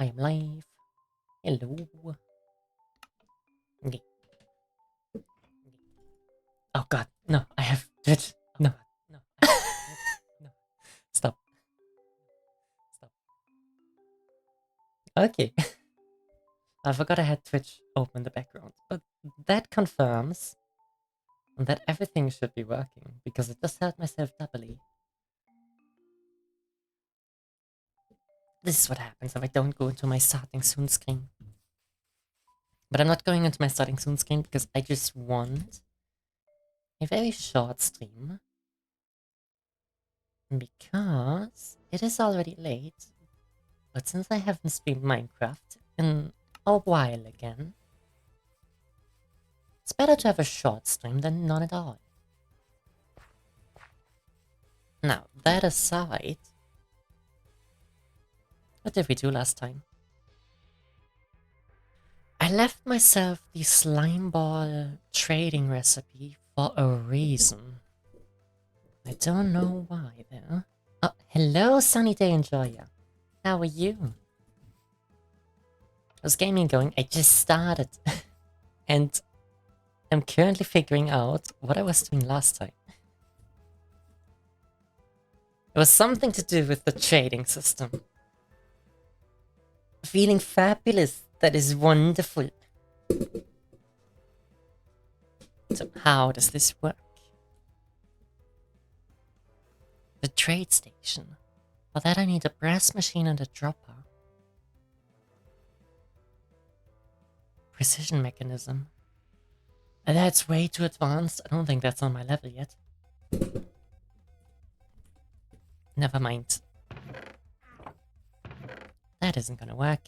I am live. Hello. Okay. Oh god, no, I have Twitch. No, no, I have Twitch. No. Stop. Stop. Okay. I forgot I had Twitch open in the background, but that confirms that everything should be working, because it just hurt myself doubly. This is what happens if I don't go into my starting soon screen. But I'm not going into my starting soon screen because I just want a very short stream. Because it is already late. But since I haven't streamed Minecraft in a while again, it's better to have a short stream than none at all. Now, that aside, what did we do last time? I left myself the slime ball trading recipe for a reason. I don't know why though. Oh, hello Sunny Day Enjoyer. How are you? How's gaming going? I just started. And I'm currently figuring out what I was doing last time. It was something to do with the trading system. Feeling fabulous. That is wonderful. So how does this work? The trade station. For that I need a brass machine and a dropper. Precision mechanism. That's way too advanced. I don't think that's on my level yet. Never mind. That isn't gonna work.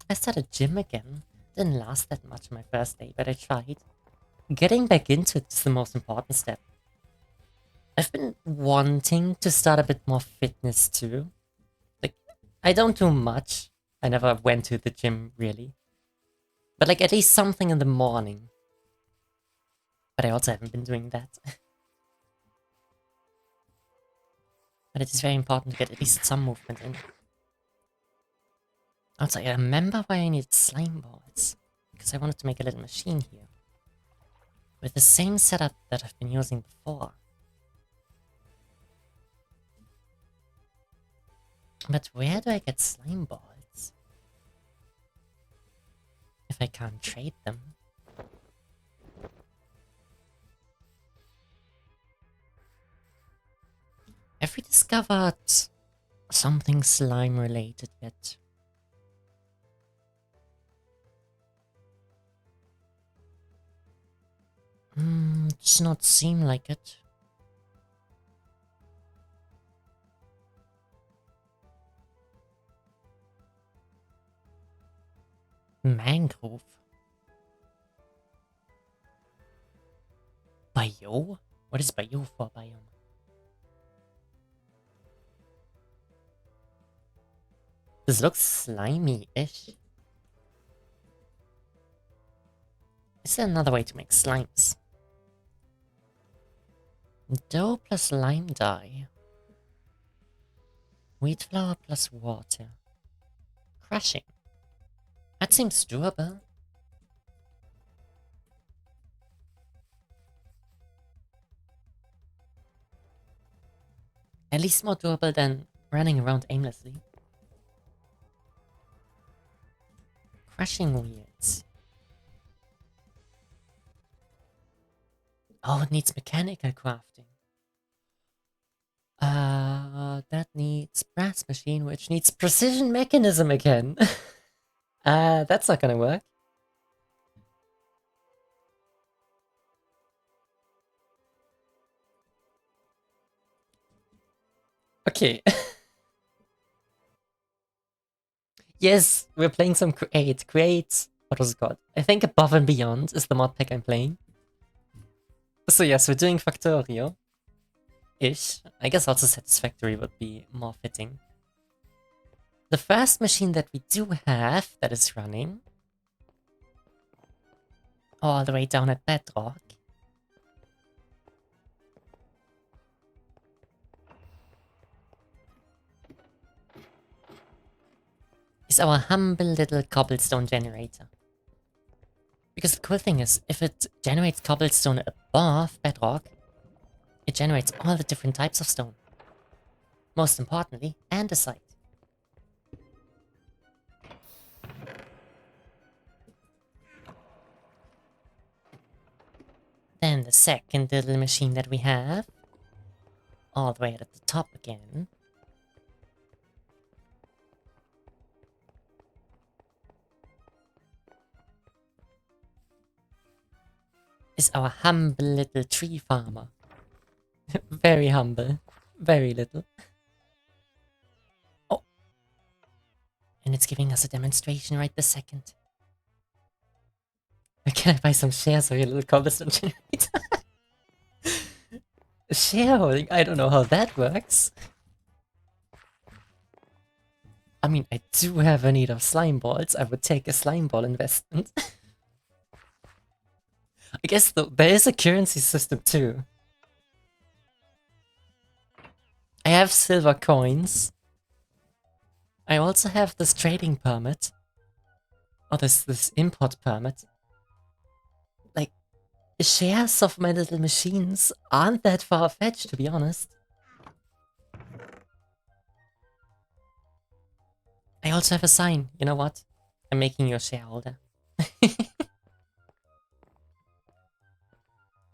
I started gym again. Didn't last that much my first day, but I tried. Getting back into it is the most important step. I've been wanting to start a bit more fitness too. Like, I don't do much. I never went to the gym, really. But like, at least something in the morning. But I also haven't been doing that. But it is very important to get at least some movement in. Also, I remember why I needed slime balls. Because I wanted to make a little machine here. With the same setup that I've been using before. But where do I get slime balls? If I can't trade them. Have we discovered something slime related yet? Does not seem like it. Mangrove. Bio? What is bio for biome? This looks slimy-ish. Is there another way to make slimes? Dough plus lime dye. Wheat flour plus water. Crushing. That seems doable. At least more doable than running around aimlessly. Crushing wheels. Oh, it needs mechanical crafting. That needs brass machine, which needs precision mechanism again. That's not gonna work. Okay. Yes, we're playing some Create. Create, what was it called? I think Above and Beyond is the mod pack I'm playing. So yes, we're doing Factorio. Ish. I guess also Satisfactory would be more fitting. The first machine that we do have that is running all the way down at Bedrock is our humble little cobblestone generator. Because the cool thing is, if it generates cobblestone above bedrock, it generates all the different types of stone. Most importantly, andesite. Then the second little machine that we have, all the way at the top again, is our humble little tree farmer. Very humble. Very little. Oh. And it's giving us a demonstration right this second. Can I buy some shares of your little cobblestone generator? Shareholding? I don't know how that works. I mean, I do have a need of slime balls. I would take a slime ball investment. I guess there is a currency system too. I have silver coins. I also have this trading permit. Or this import permit. Like, shares of my little machines aren't that far-fetched, to be honest. I also have a sign. You know what? I'm making you a shareholder.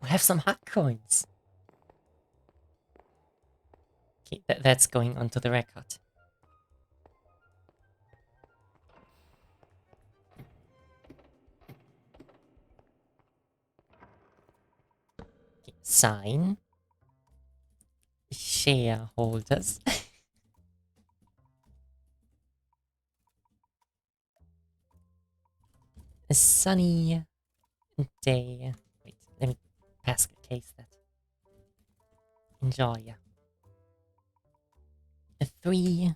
We have some hack coins. Okay, that's going onto the record. Okay, sign. Shareholders. A sunny day. Wait, let me pass the case that. Enjoy. 3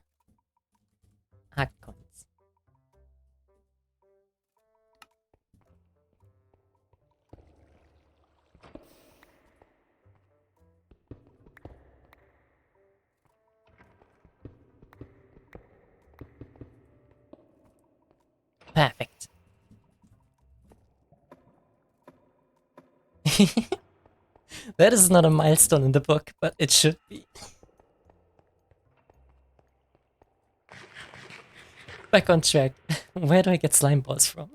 hack coins. Perfect. That is not a milestone in the book, but it should be. Back on track. Where do I get slime balls from?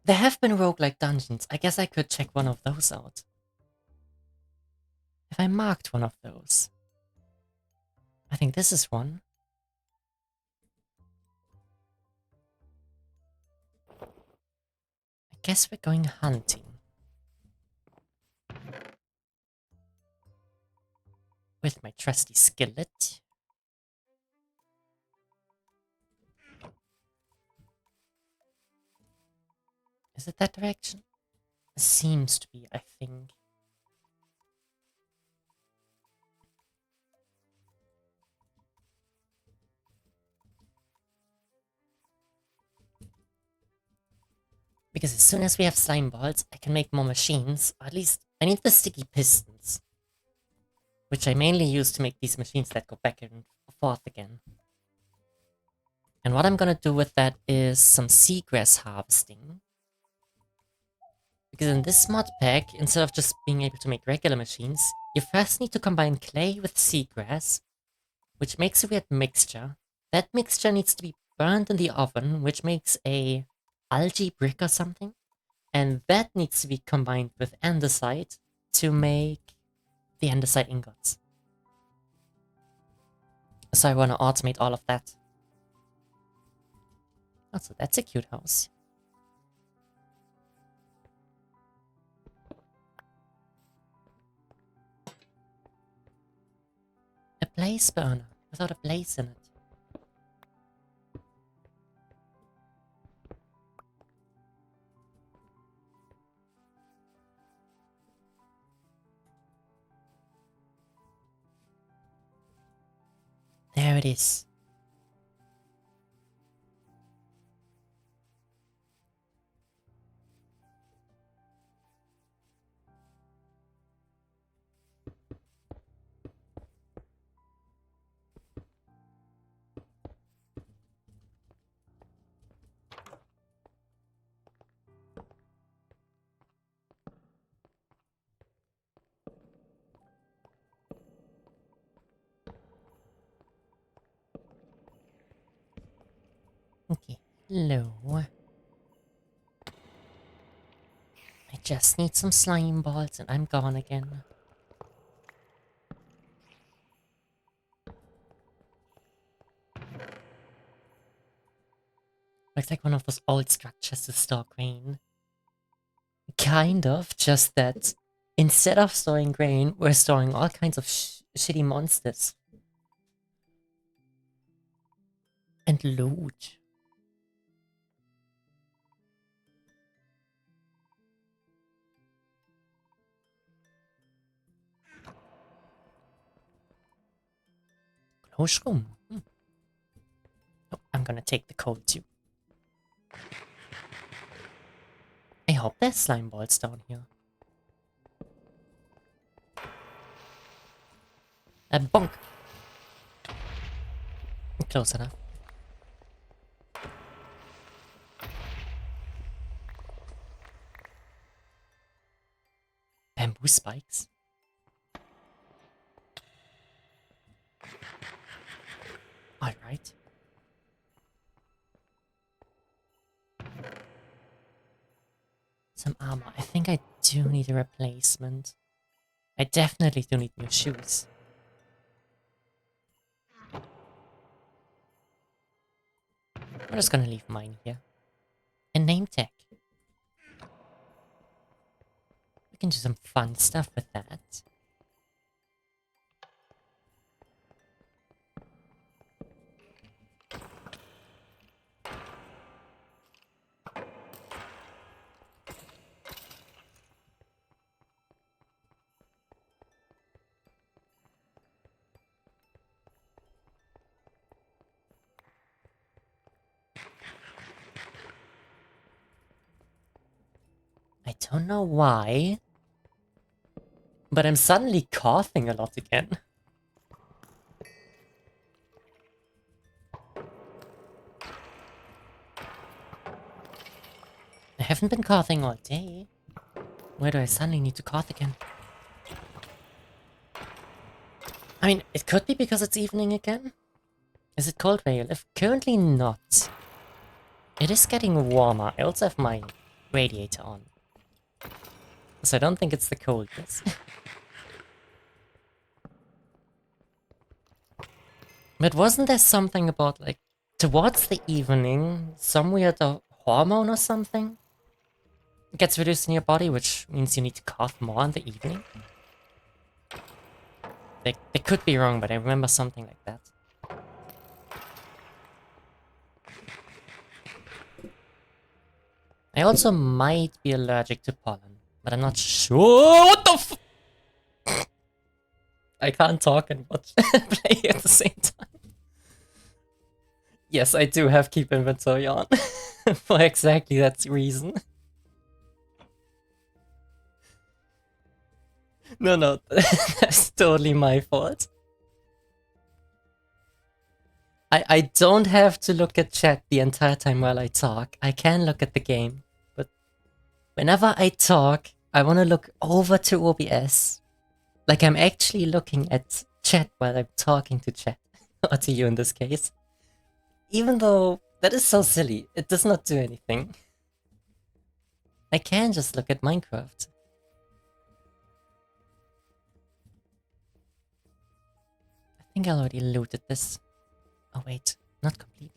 There have been roguelike dungeons. I guess I could check one of those out. If I marked one of those. I think this is one. I guess we're going hunting. With my trusty skillet. Is it that direction? It seems to be, I think. Because as soon as we have slime balls, I can make more machines. Or at least, I need the sticky pistons. Which I mainly use to make these machines that go back and forth again. And what I'm gonna do with that is some seagrass harvesting. Because in this mod pack, instead of just being able to make regular machines, you first need to combine clay with seagrass, which makes a weird mixture. That mixture needs to be burned in the oven, which makes a algae brick or something. And that needs to be combined with andesite to make the andesite ingots. So I want to automate all of that. Also, that's a cute house. A blaze burner without a blaze in it. There it is. Hello. I just need some slime balls and I'm gone again. Looks like one of those old structures to store grain. Kind of, just that instead of storing grain, we're storing all kinds of shitty monsters. And loot. Close room. Oh, I'm gonna take the coal too. I hope there's slime balls down here. Bonk! Close enough. Bamboo spikes? Alright. Some armor. I think I do need a replacement. I definitely do need new shoes. I'm just gonna leave mine here. A name tag. We can do some fun stuff with that. I don't know why, but I'm suddenly coughing a lot again. I haven't been coughing all day. Why do I suddenly need to cough again? I mean, it could be because it's evening again. Is it cold where you live? Currently not. It is getting warmer. I also have my radiator on. So I don't think it's the coldness. But wasn't there something about, like, towards the evening, some weird hormone or something gets reduced in your body, which means you need to cough more in the evening? They could be wrong, but I remember something like that. I also might be allergic to pollen, but I'm not sure. What the f- I can't talk and watch play at the same time. Yes, I do have keep inventory on. For exactly that reason. No, that's totally my fault. I don't have to look at chat the entire time while I talk. I can look at the game. But whenever I talk, I want to look over to OBS. Like I'm actually looking at chat while I'm talking to chat. Or to you in this case. Even though that is so silly. It does not do anything. I can just look at Minecraft. I think I already looted this. Oh wait, not completely.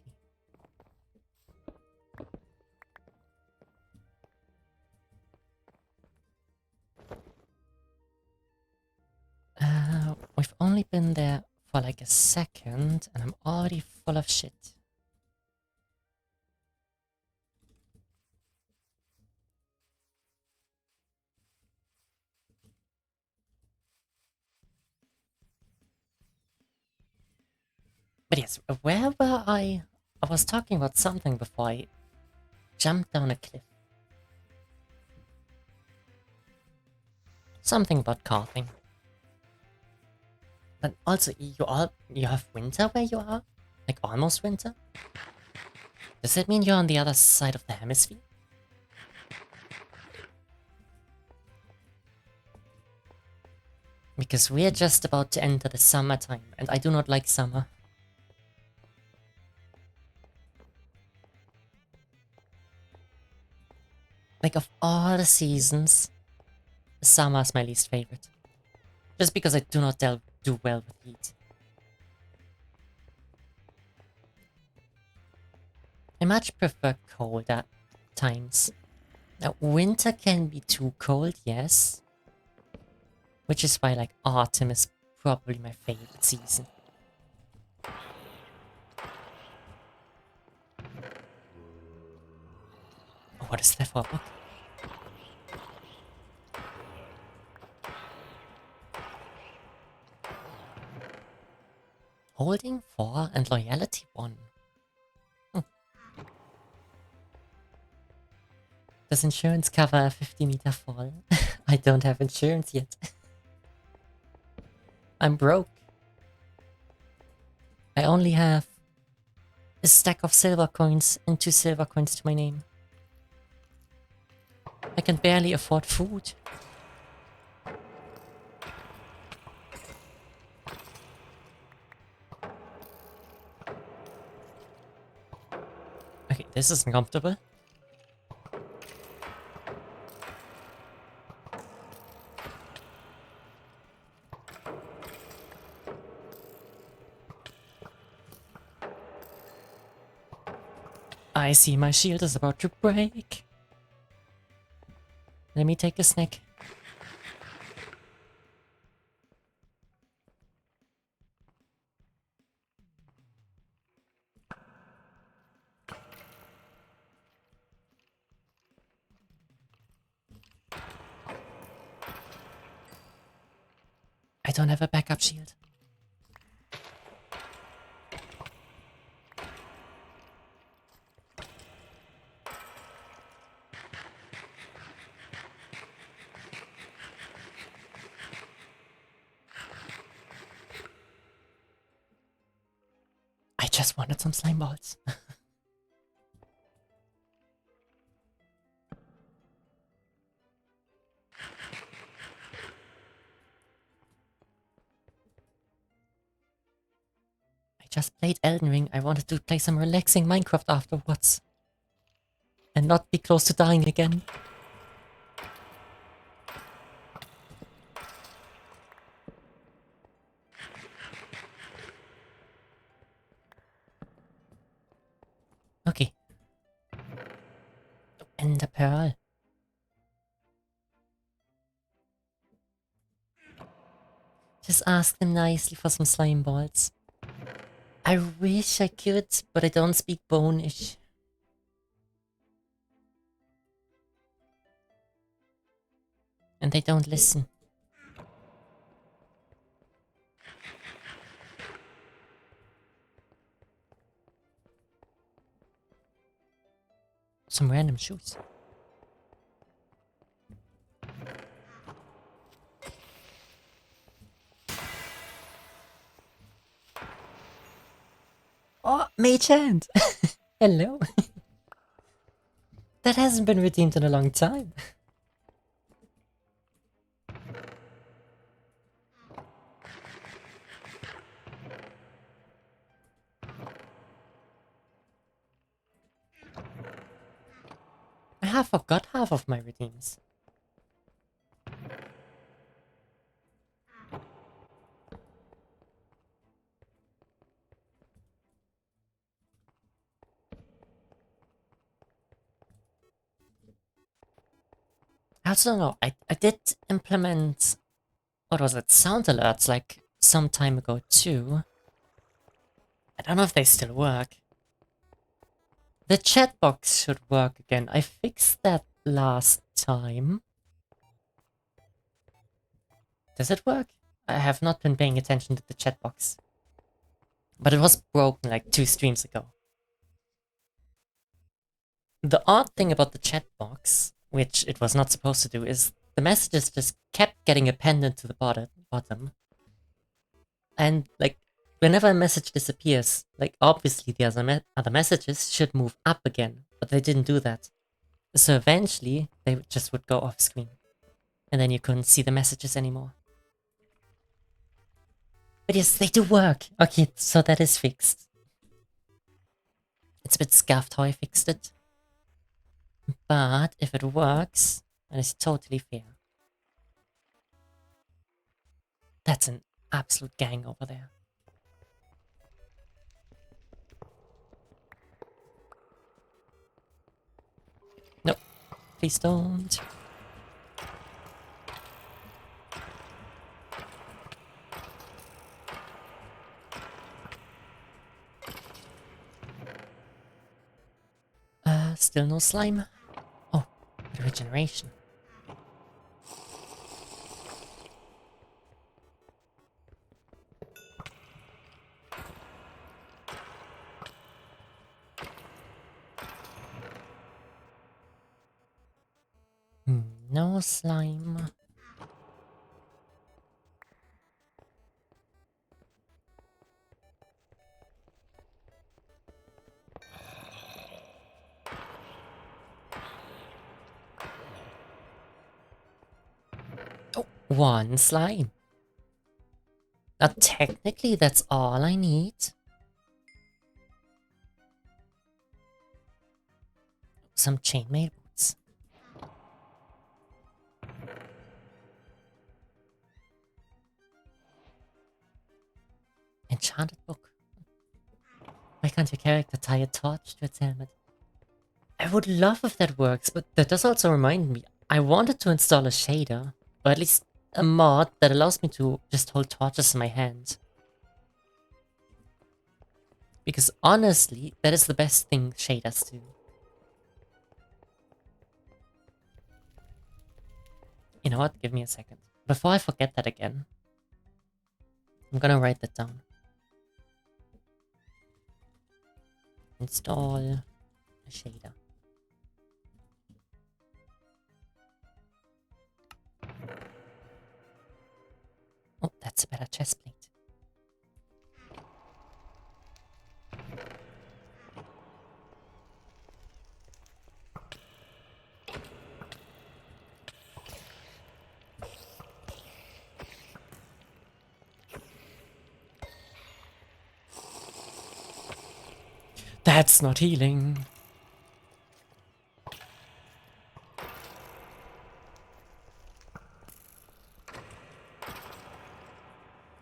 We've only been there for like a second, and I'm already full of shit. But yes, where were I? I was talking about something before I jumped down a cliff. Something about coughing. But also, you have winter where you are? Like almost winter? Does that mean you're on the other side of the hemisphere? Because we're just about to enter the summertime, and I do not like summer. Like, of all the seasons, summer is my least favorite. Just because I do not do well with heat. I much prefer cold at times. Now, winter can be too cold, yes. Which is why, like, autumn is probably my favorite season. Oh, what is that for a book? Holding 4 and loyalty 1. Does insurance cover a 50-meter fall? I don't have insurance yet. I'm broke. I only have a stack of silver coins and 2 silver coins to my name. I can barely afford food. Okay, this is uncomfortable. I see my shield is about to break. Let me take a snack. I don't have a backup shield. I just wanted some slime balls. I just played Elden Ring. I wanted to play some relaxing Minecraft afterwards. And not be close to dying again. Okay. And the pearl. Just ask them nicely for some slime balls. I wish I could, but I don't speak Bone-ish. And they don't listen. Some random shoes. Oh, Mage Hand! Hello! That hasn't been redeemed in a long time. I have forgot half of my redeems. I also don't know, I did implement, what was it, sound alerts like some time ago too. I don't know if they still work. The chatbox should work again. I fixed that last time. Does it work? I have not been paying attention to the chatbox. But it was broken like 2 streams ago. The odd thing about the chatbox, which it was not supposed to do, is the messages just kept getting appended to the bottom. And, like, whenever a message disappears, like, obviously the other messages should move up again, but they didn't do that. So eventually, they just would go off screen. And then you couldn't see the messages anymore. But yes, they do work! Okay, so that is fixed. It's a bit scuffed how I fixed it. But if it works, then it's totally fair. That's an absolute gang over there. Nope. Please don't. Still no slime. Oh, but regeneration. No slime. Oh, one slime. Now, technically, that's all I need. Some chainmail boots. Enchanted book. Why can't your character tie a torch to its helmet? I would love if that works, but that does also remind me, I wanted to install a shader, or at least a mod that allows me to just hold torches in my hand. Because honestly, that is the best thing shaders do. You know what? Give me a second. Before I forget that again, I'm gonna write that down. Install a shader. Oh, that's a better chest plate. That's not healing.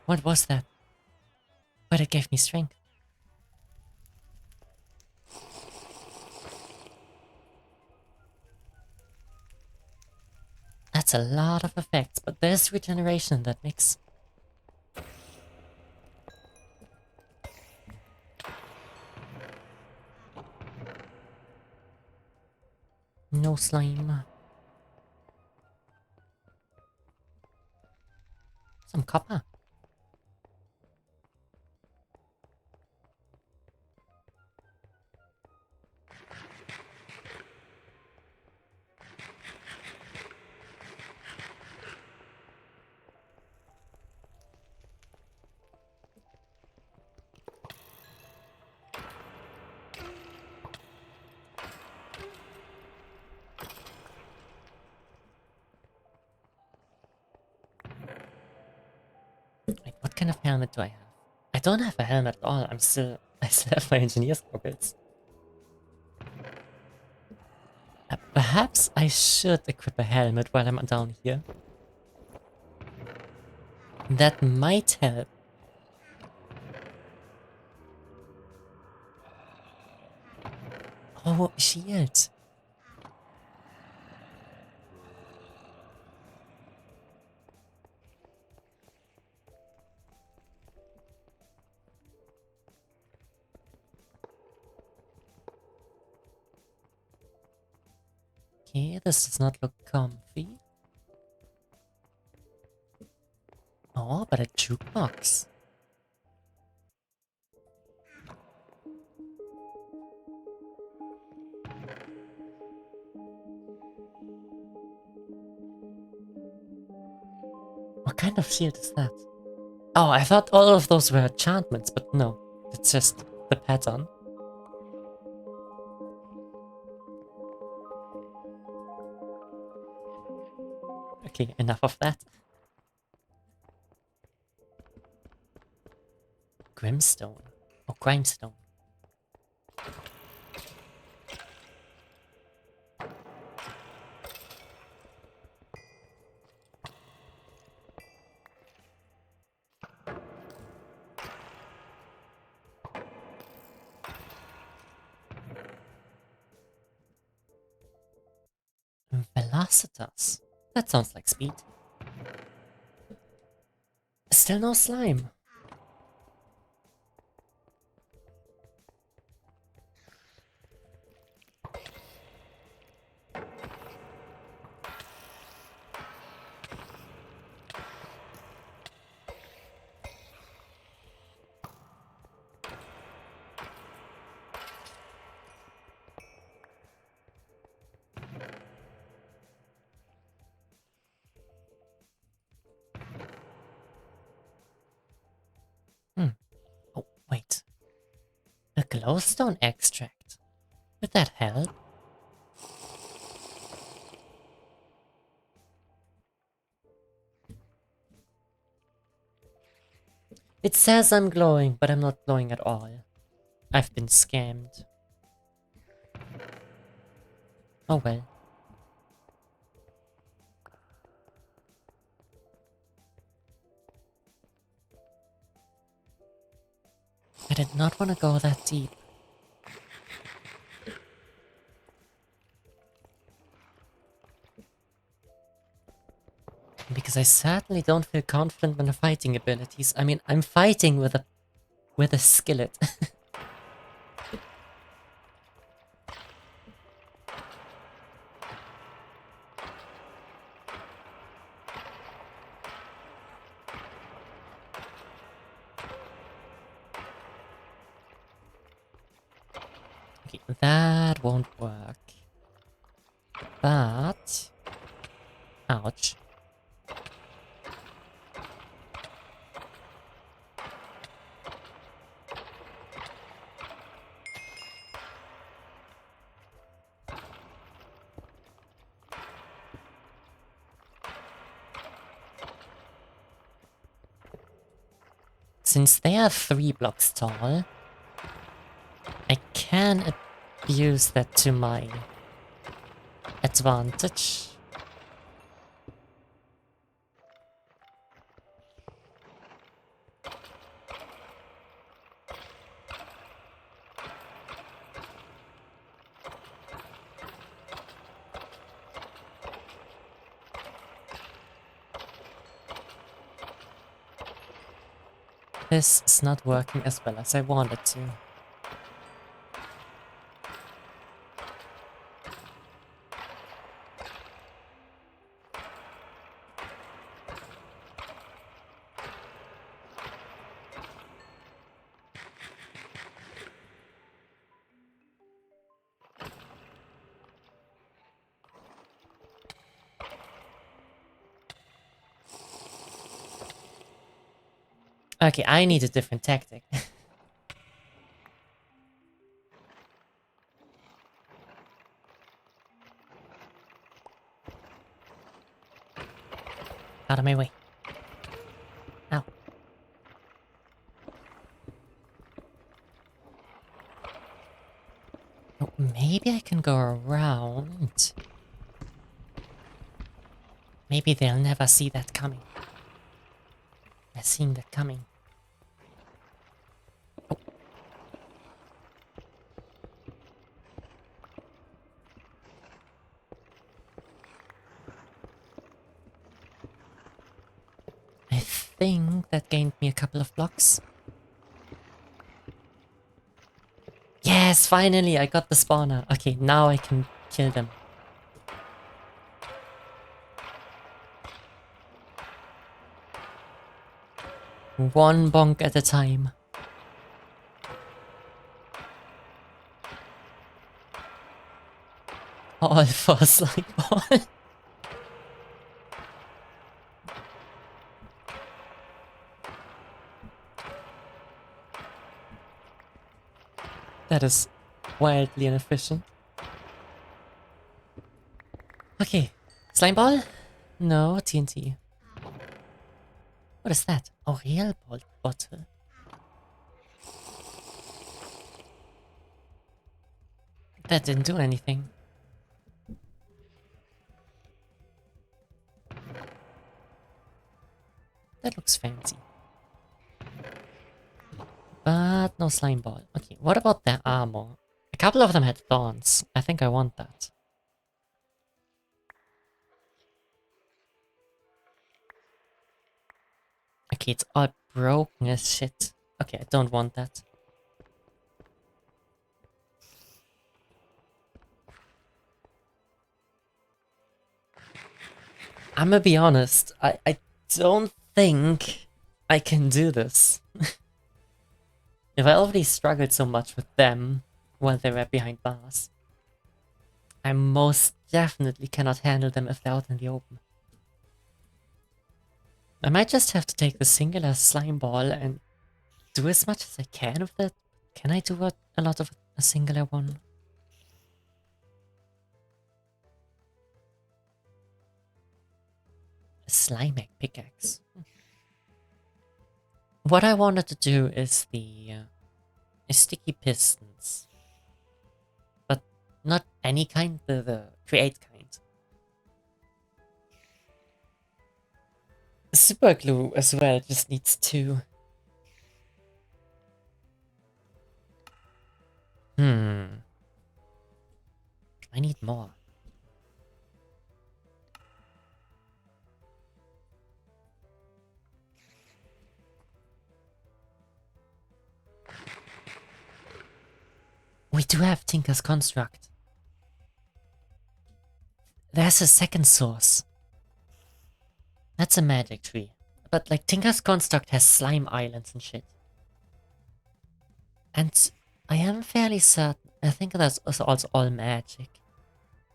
What was that? But it gave me strength. That's a lot of effects, but there's regeneration in that mix. No slime. Some copper. Wait, what kind of helmet do I have? I don't have a helmet at all. I still have my engineer's goggles. Perhaps I should equip a helmet while I'm down here. That might help. Oh, shield. Okay, this does not look comfy. Oh, but a jukebox. What kind of shield is that? Oh, I thought all of those were enchantments, but no. It's just the pattern. Okay, enough of that. Grimstone. Oh, Grimestone. capacitors. That sounds like speed. Still no slime. Oh, wait. A glowstone extract. Would that help? It says I'm glowing, but I'm not glowing at all. I've been scammed. Oh well. I did not want to go that deep. Because I certainly don't feel confident in my fighting abilities. I mean, I'm fighting with a skillet. Okay, that won't work. But... ouch. Since they are 3 blocks tall, I can abuse that to my advantage. This is not working as well as I wanted to. Okay, I need a different tactic. Out of my way. Ow. Oh, maybe I can go around. Maybe they'll never see that coming. They're seeing that coming. Oh. I think that gained me a couple of blocks. Yes, finally, I got the spawner. Okay, now I can kill them. One bonk at a time. All for a slime ball. That is wildly inefficient. Okay, slime ball? No, TNT. What is that? A real bottle. That didn't do anything. That looks fancy. But no slime ball. Okay, what about their armor? A couple of them had thorns. I think I want that. Okay, it's all broken as shit. Okay, I don't want that. I'm gonna be honest, I don't think I can do this. If I already struggled so much with them while they were behind bars, I most definitely cannot handle them if they're out in the open. I might just have to take the singular slime ball and do as much as I can with it. Can I do a lot of a singular one? A slime egg pickaxe. What I wanted to do is the sticky pistons. But not any kind, the create kind. Super glue as well, just needs 2. I need more. We do have Tinker's Construct. There's a second source. That's a magic tree. But like Tinker's Construct has slime islands and shit. And I am fairly certain, I think that's also all magic.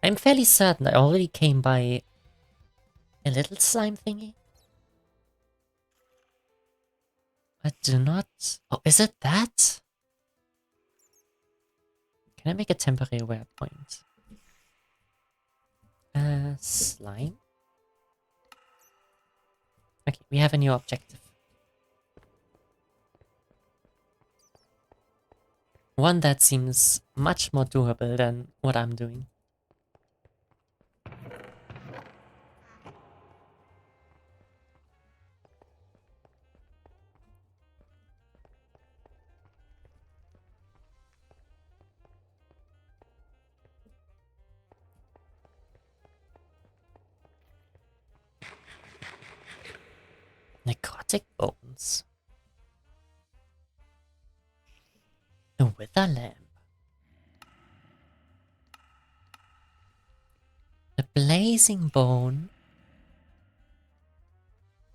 I'm fairly certain I already came by a little slime thingy. I do not... Oh, is it that? Can I make a temporary waypoint? Slime? Okay, we have a new objective. One that seems much more doable than what I'm doing. Necrotic bones. A wither lamp. A blazing bone.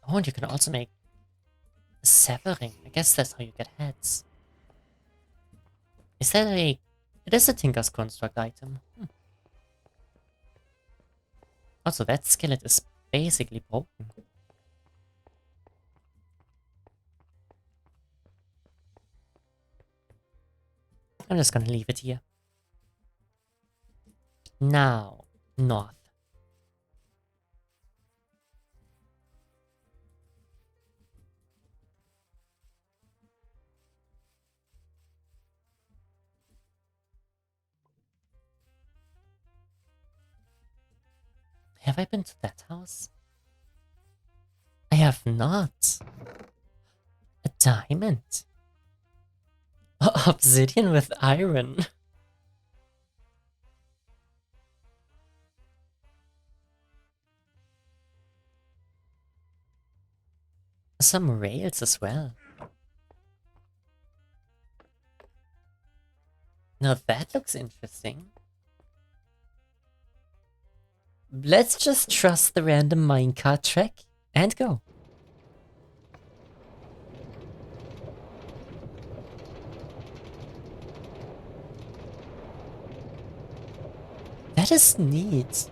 Oh, and you can also make severing. I guess that's how you get heads. Is that a... It is a Tinker's Construct item. Also, that skillet is basically broken. I'm just gonna leave it here. Now, north. Have I been to that house? I have not. A diamond. Obsidian with iron. Some rails as well. Now that looks interesting. Let's just trust the random minecart track and go. That is neat.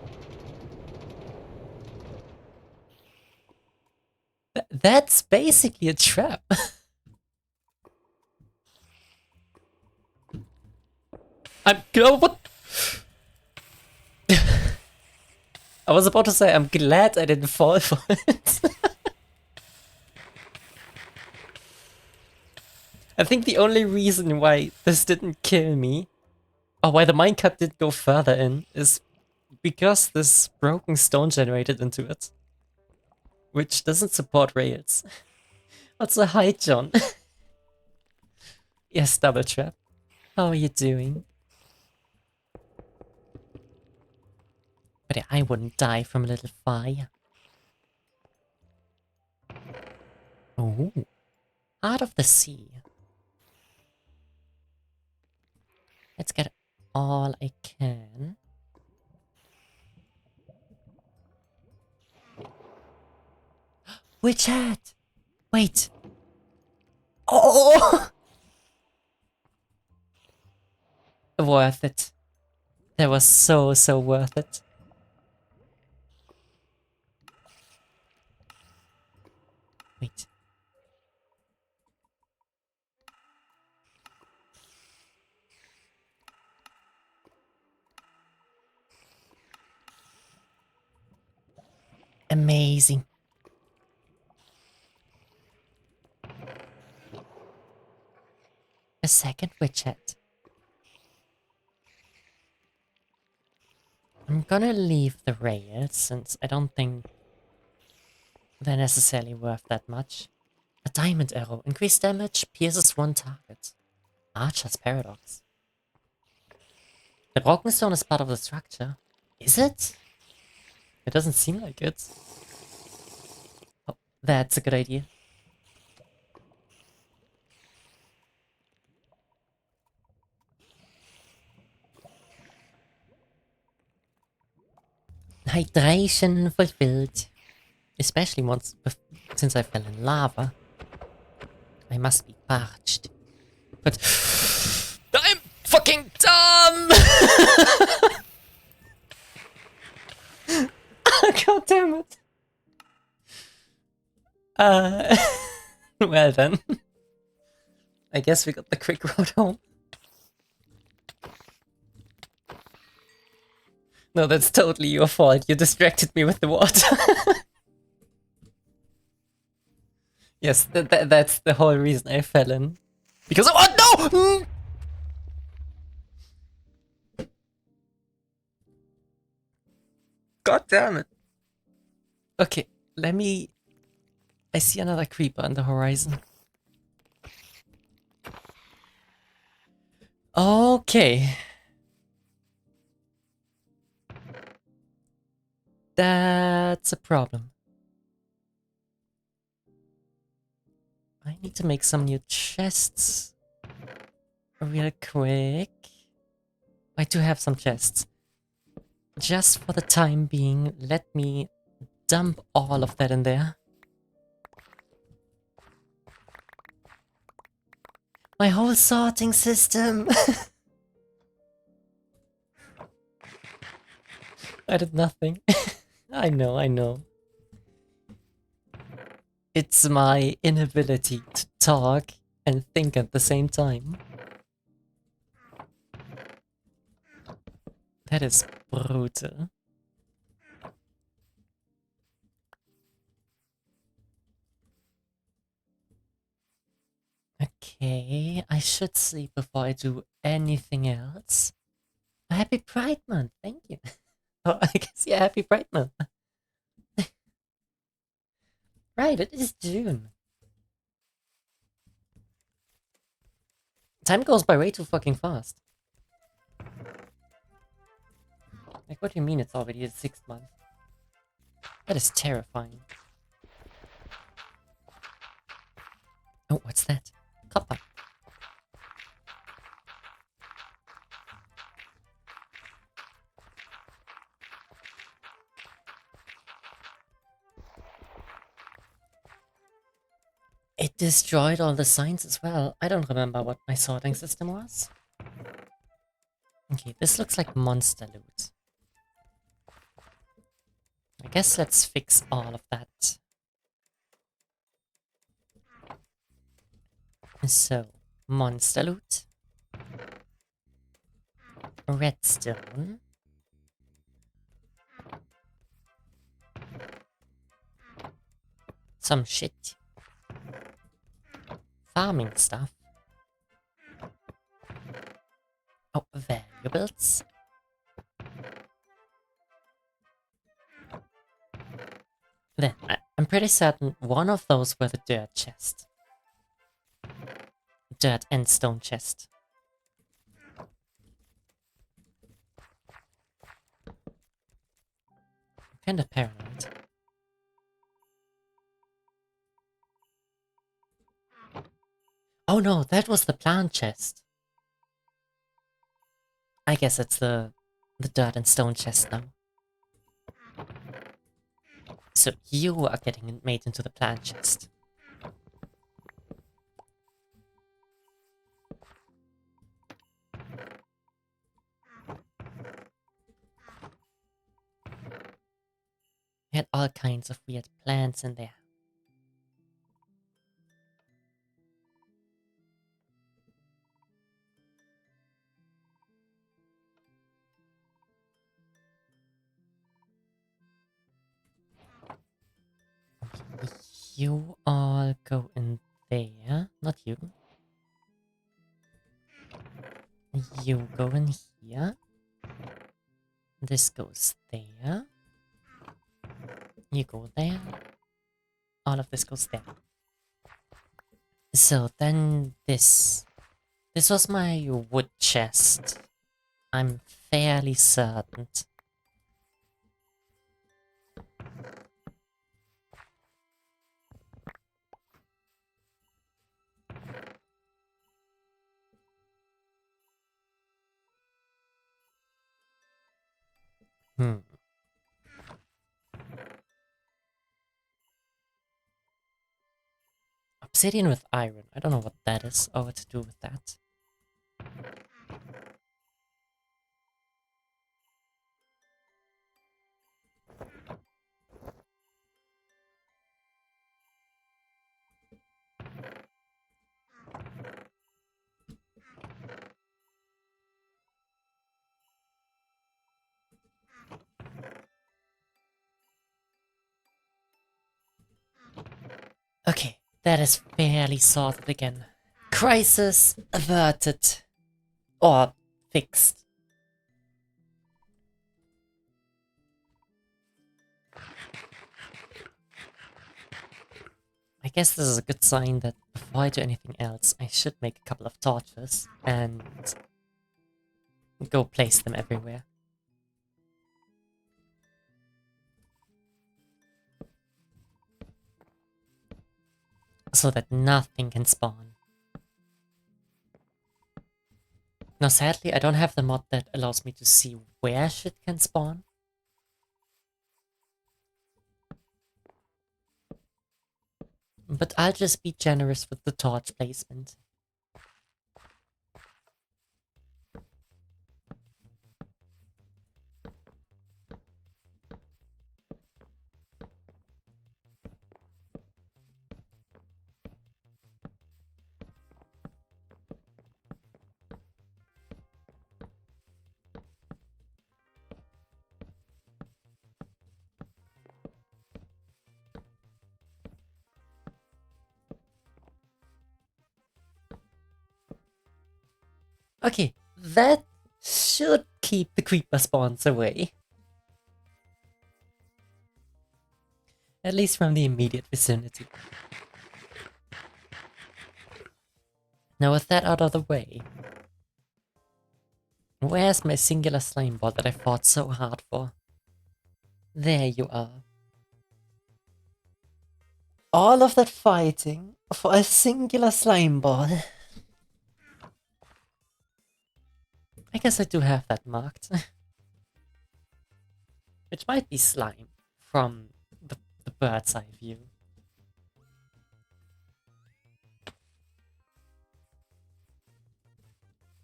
That's basically a trap. What? I was about to say, I'm glad I didn't fall for it. I think the only reason why this didn't kill me, or why the minecart didn't go further in, is because this broken stone generated into it. Which doesn't support rails. Also, hi, John. Yes, double trap. How are you doing? But yeah, I wouldn't die from a little fire. Oh, Heart of the Sea. Let's get all I can. Witch hat! Wait. Oh! Worth it. That was so worth it. Wait. Amazing. A second witch hat. I'm gonna leave the rails since I don't think they're necessarily worth that much. A diamond arrow. Increased damage, pierces one target. Archer's Paradox. The broken stone is part of the structure. Is it? It doesn't seem like it. Oh, that's a good idea. Hydration fulfilled. Especially since I fell in lava. I must be parched. But I'm fucking dumb! God damn it. Well then. I guess we got the quick road home. No, that's totally your fault. You distracted me with the water. Yes, that's the whole reason I fell in. Because of— oh no! God damn it. Okay, let me— I see another creeper on the horizon. Okay. That's a problem. I need to make some new chests. Real quick. I do have some chests. Just for the time being, let me dump all of that in there. My whole sorting system! I did nothing. I know. It's my inability to talk and think at the same time. That is brutal. Okay, I should sleep before I do anything else. A happy Pride Month, thank you. Oh, I guess yeah, happy Pride Month. Right, it is June. Time goes by way too fucking fast. Like, what do you mean it's already the 6th month? That is terrifying. Oh, what's that? Copper. It destroyed all the signs as well. I don't remember what my sorting system was. Okay, this looks like monster loot. I guess let's fix all of that. So, monster loot. Redstone. Some shit. Farming stuff. Oh, valuables. Then, I'm pretty certain one of those were the dirt chest. Dirt and stone chest. I'm kinda paranoid. Oh no, that was the plant chest. I guess it's the dirt and stone chest now. So you are getting made into the plant chest. We had all kinds of weird plants in there. You all go in there. Not you. You go in here. This goes there. You go there. All of this goes there. So then this. This was my wood chest. I'm fairly certain. Hmm. Obsidian with iron. I don't know what that is or what to do with that. Okay, that is fairly sorted again. Crisis averted. Or fixed. I guess this is a good sign that before I do anything else, I should make a couple of torches and go place them everywhere. So that nothing can spawn. Now sadly, I don't have the mod that allows me to see where shit can spawn. But I'll just be generous with the torch placement. Okay, that should keep the creeper spawns away. At least from the immediate vicinity. Now with that out of the way, where's my singular slime ball that I fought so hard for? There you are. All of that fighting for a singular slime ball. I guess I do have that marked. Which might be slime from the bird's eye view.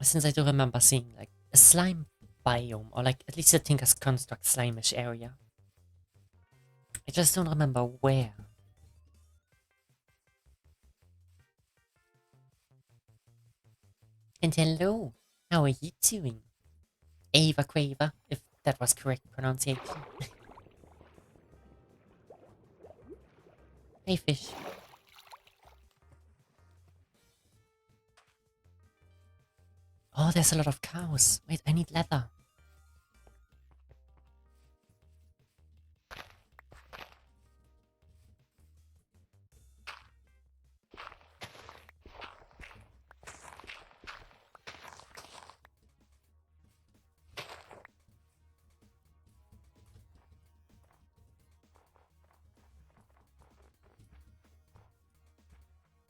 Since I do remember seeing like a slime biome, or like at least a Tinker's Construct slimish area. I just don't remember where. And hello, how are you doing? Ava Quaver, if that was correct pronunciation. Hey fish. Oh, there's a lot of cows. Wait, I need leather.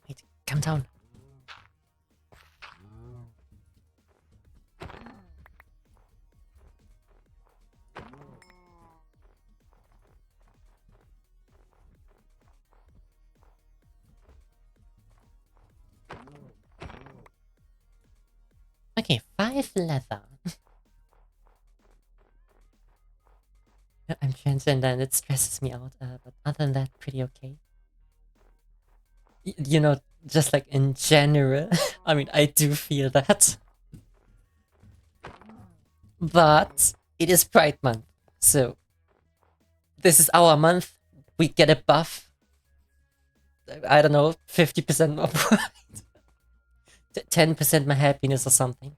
Wait, come down. Okay, 5 leather. I'm transgender and it stresses me out, but other than that, pretty okay. You know, just like in general, I mean, I do feel that. But it is Pride Month, so this is our month. We get a buff. I don't know, 50% more pride. 10% more happiness or something.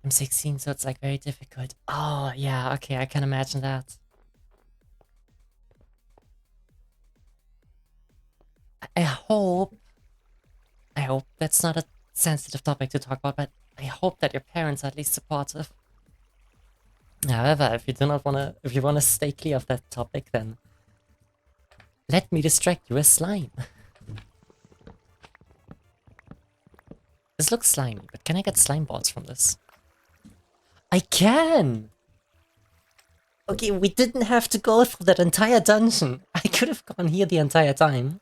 I'm 16, so it's like very difficult. Oh, yeah, okay, I can imagine that. I hope that's not a sensitive topic to talk about, but I hope that your parents are at least supportive. However, if you do not wanna, if you wanna stay clear of that topic, then let me distract you with slime. This looks slimy, but can I get slime balls from this? I can! Okay, we didn't have to go through that entire dungeon. I could have gone here the entire time.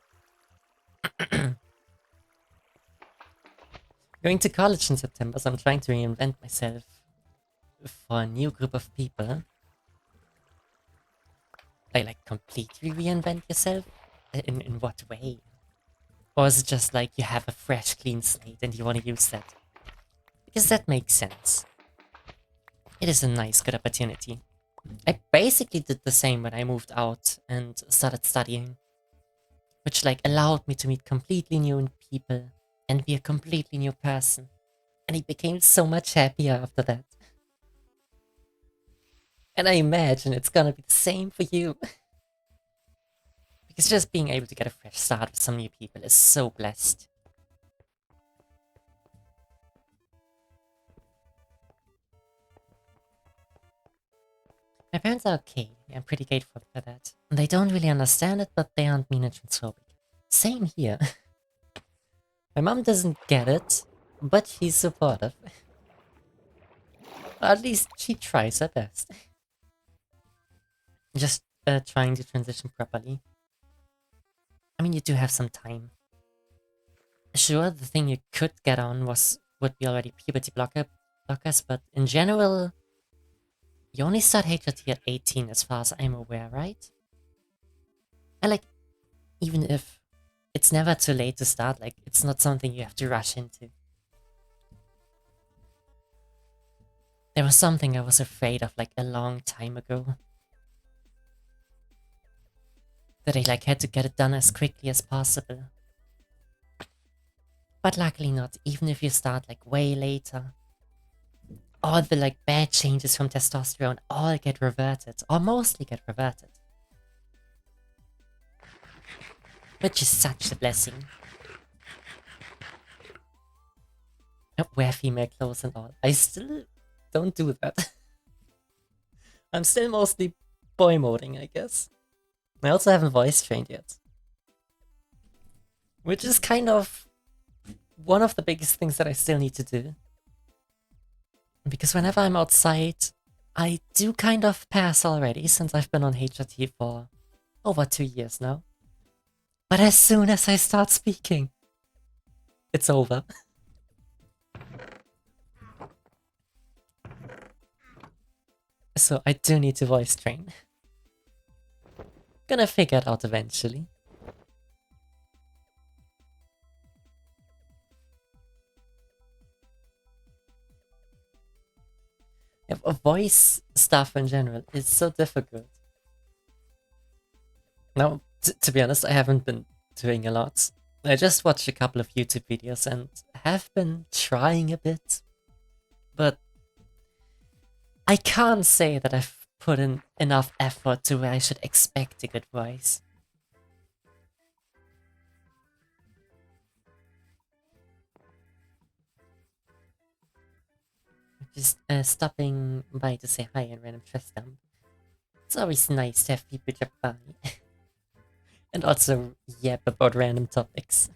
Going to college in September, so I'm trying to reinvent myself for a new group of people. Like completely reinvent yourself? In what way? Or is it just like you have a fresh, clean slate and you want to use that? Because that makes sense. It is a nice, good opportunity. I basically did the same when I moved out and started studying. Which like allowed me to meet completely new people and be a completely new person. And I became so much happier after that. And I imagine it's gonna be the same for you. Because just being able to get a fresh start with some new people is so blessed. My parents are okay. I'm pretty grateful for that. They don't really understand it, but they aren't mean and transphobic. Same here. My mom doesn't get it, but she's supportive. At least she tries her best. Just trying to transition properly. I mean, you do have some time. Sure, the thing you could get on would be already puberty blockers, but in general, you only start HRT at 18 as far as I'm aware, right? And like, even if it's never too late to start, like, it's not something you have to rush into. There was something I was afraid of like a long time ago. That I like had to get it done as quickly as possible. But luckily not, even if you start like way later. All the like bad changes from testosterone all get reverted, or mostly get reverted. Which is such a blessing. Wear female clothes and all. I still don't do that. I'm still mostly boy moding, I guess. I also haven't voice trained yet. Which is kind of one of the biggest things that I still need to do. Because whenever I'm outside, I do kind of pass already, since I've been on HRT for over 2 years now. But as soon as I start speaking, it's over. So I do need to voice train. Gonna figure it out eventually. Yeah, voice stuff in general is so difficult. Now, to be honest, I haven't been doing a lot. I just watched a couple of YouTube videos and have been trying a bit. But I can't say that I've put in enough effort to where I should expect a good voice. Just stopping by to say hi and random trust dump. It's always nice to have people drop by. And also yap about random topics.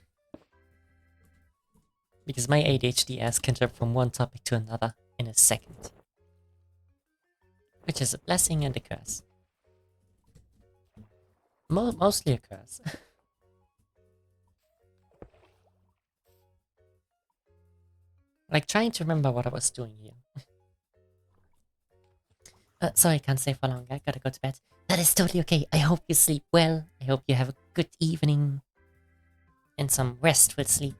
Because my ADHD ass can jump from one topic to another in a second. Which is a blessing and a curse. Mostly a curse. Like, trying to remember what I was doing here. Sorry, I can't stay for long. I gotta go to bed. That is totally okay. I hope you sleep well. I hope you have a good evening. And some restful sleep.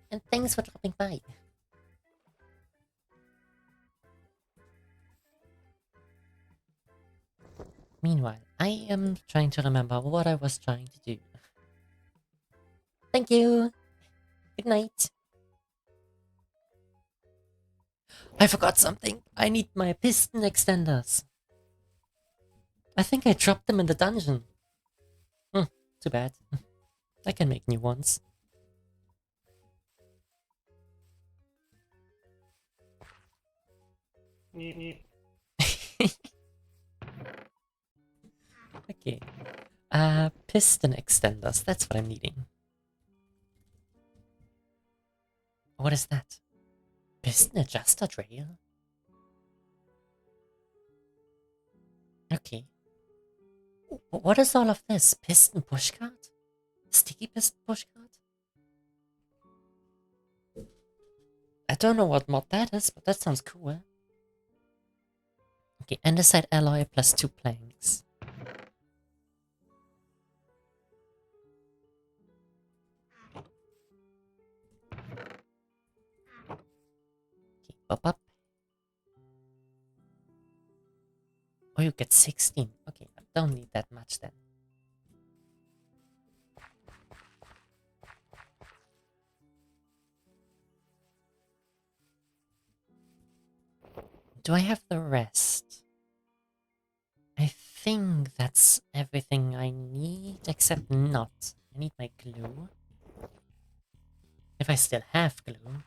And thanks for dropping by. Meanwhile, I am trying to remember what I was trying to do. Thank you! Good night! I forgot something! I need my piston extenders. I think I dropped them in the dungeon. Too bad. I can make new ones. Okay. Piston extenders. That's what I'm needing. What is that? Piston adjuster rail? Okay. What is all of this? Piston pushcart? Sticky piston pushcart? I don't know what mod that is, but that sounds cool. Okay, andesite alloy plus 2 planks. Okay, up. Oh, you get 16. Okay, I don't need that much then. Do I have the rest? I think that's everything I need, except not. I need my glue. If I still have glue.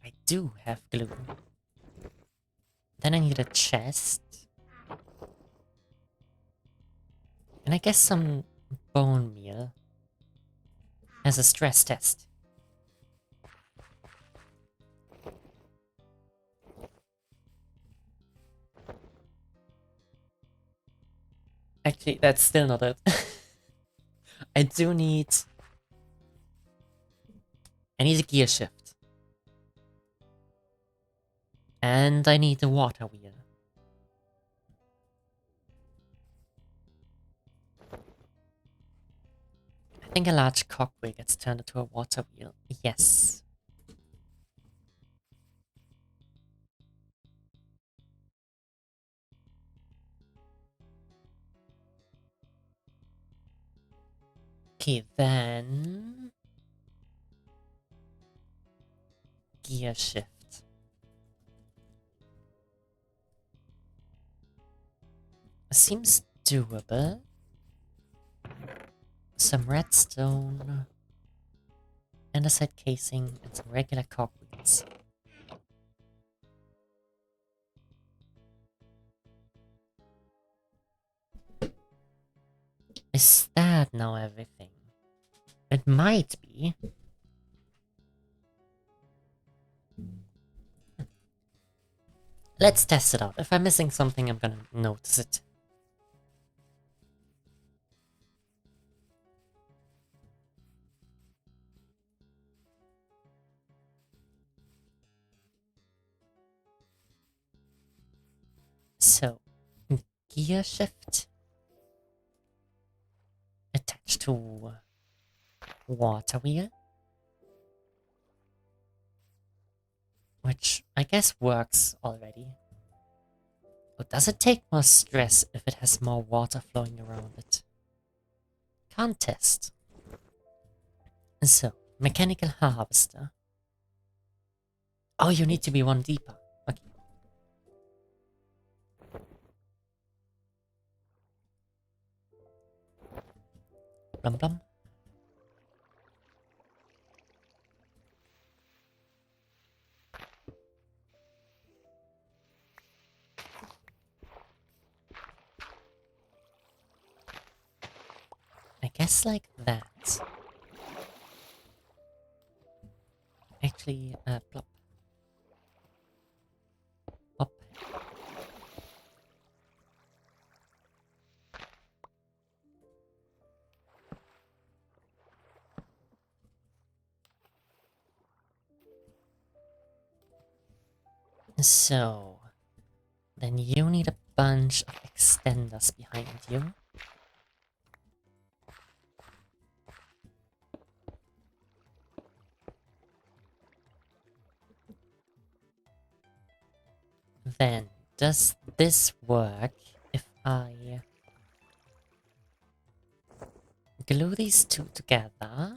I do have glue. Then I need a chest. And I guess some bone meal. As a stress test. Actually, that's still not it. I do need... I need a gear shift. And I need a water wheel. I think a large cogwheel gets turned into a water wheel. Yes. Okay, then... Gear shift. Seems doable. Some redstone. Andesite casing and some regular cogwheels. Is that now everything? It might be. Let's test it out. If I'm missing something, I'm gonna notice it. So, gear shift attached to water wheel, which I guess works already. But does it take more stress if it has more water flowing around it? Can't test. So, mechanical harvester. Oh, you need to be one deeper. Okay. Blum blum. I guess like that. Actually, plop. So, then you need a bunch of extenders behind you. Then, does this work if I glue these two together?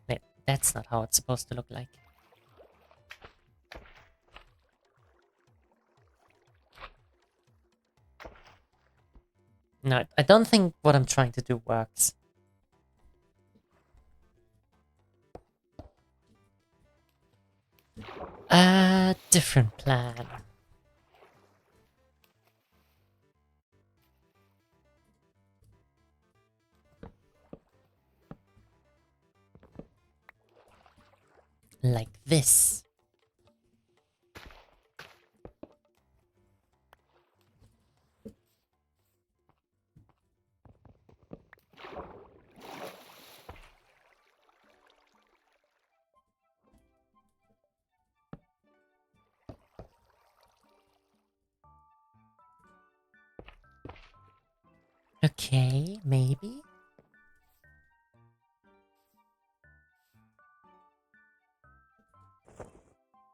Wait, that's not how it's supposed to look like. No, I don't think what I'm trying to do works. A different plan. Like this. Okay, maybe?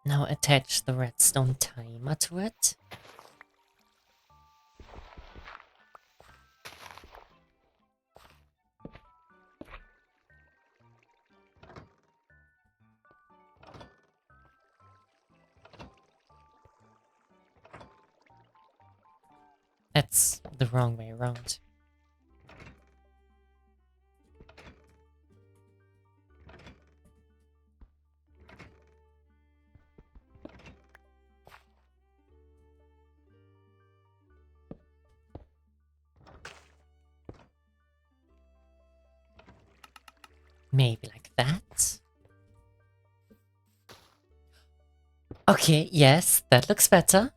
Now attach the redstone timer to it. That's the wrong way around. Maybe like that? Okay, yes, that looks better.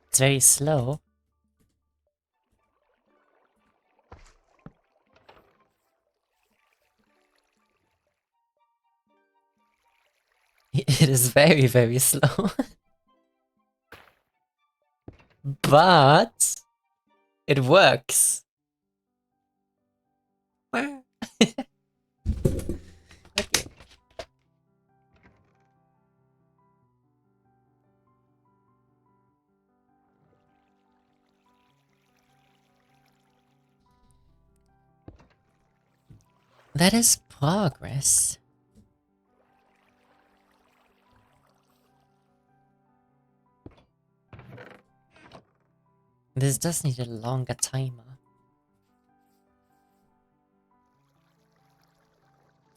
It's very slow. It is very, very slow. But it works. Okay. That is progress. This does need a longer timer.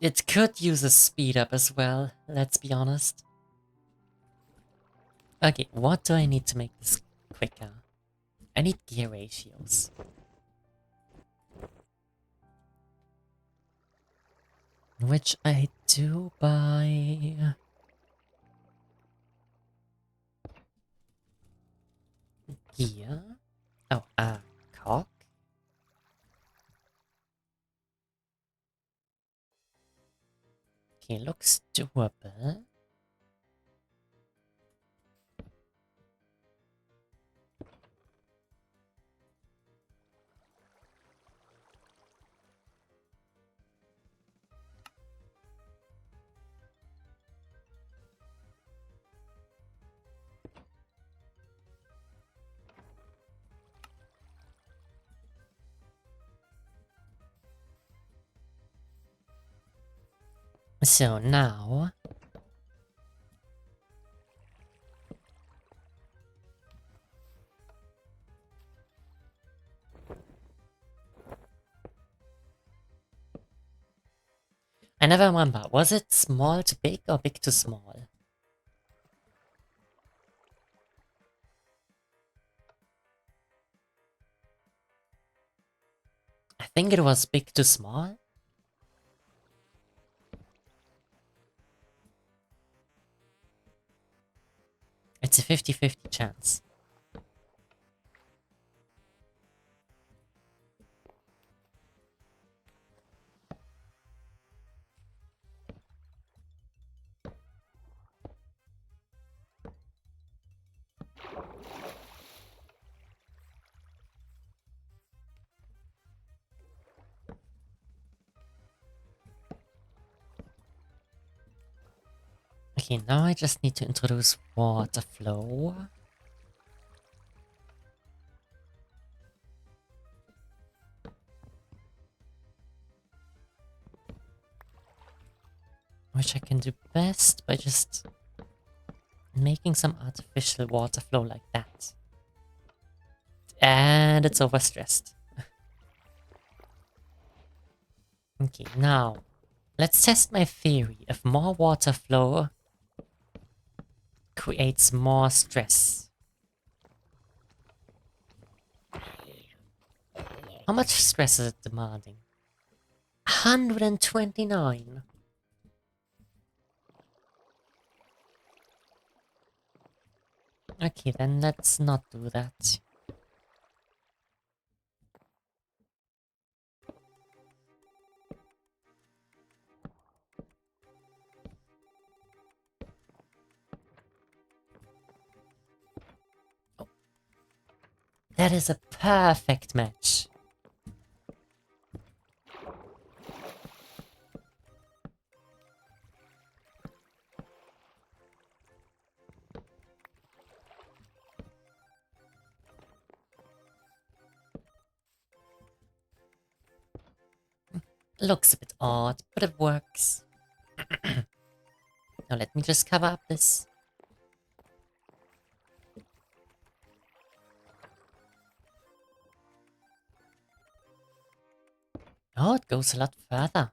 It could use a speed up as well, let's be honest. Okay, what do I need to make this quicker? I need gear ratios. Which I do by... gear? Oh, cock? Okay, looks doable. So now... I never remember, was it small to big or big to small? I think it was big to small. It's a 50-50 chance. Okay, now I just need to introduce water flow. Which I can do best by just making some artificial water flow like that. And it's overstressed. Okay, now let's test my theory. If more water flow creates more stress. How much stress is it demanding? 129. Okay, then let's not do that. Oh. That is a perfect match. Looks a bit odd, but it works. Now let me just cover up this. Oh, it goes a lot further.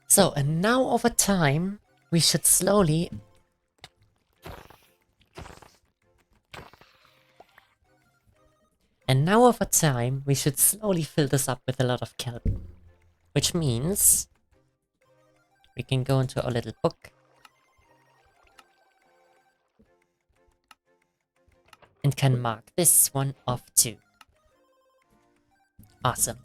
So, and now over time, we should slowly... And now over time, we should slowly fill this up with a lot of kelp. Which means... we can go into our little book. And can mark this one off too. Awesome.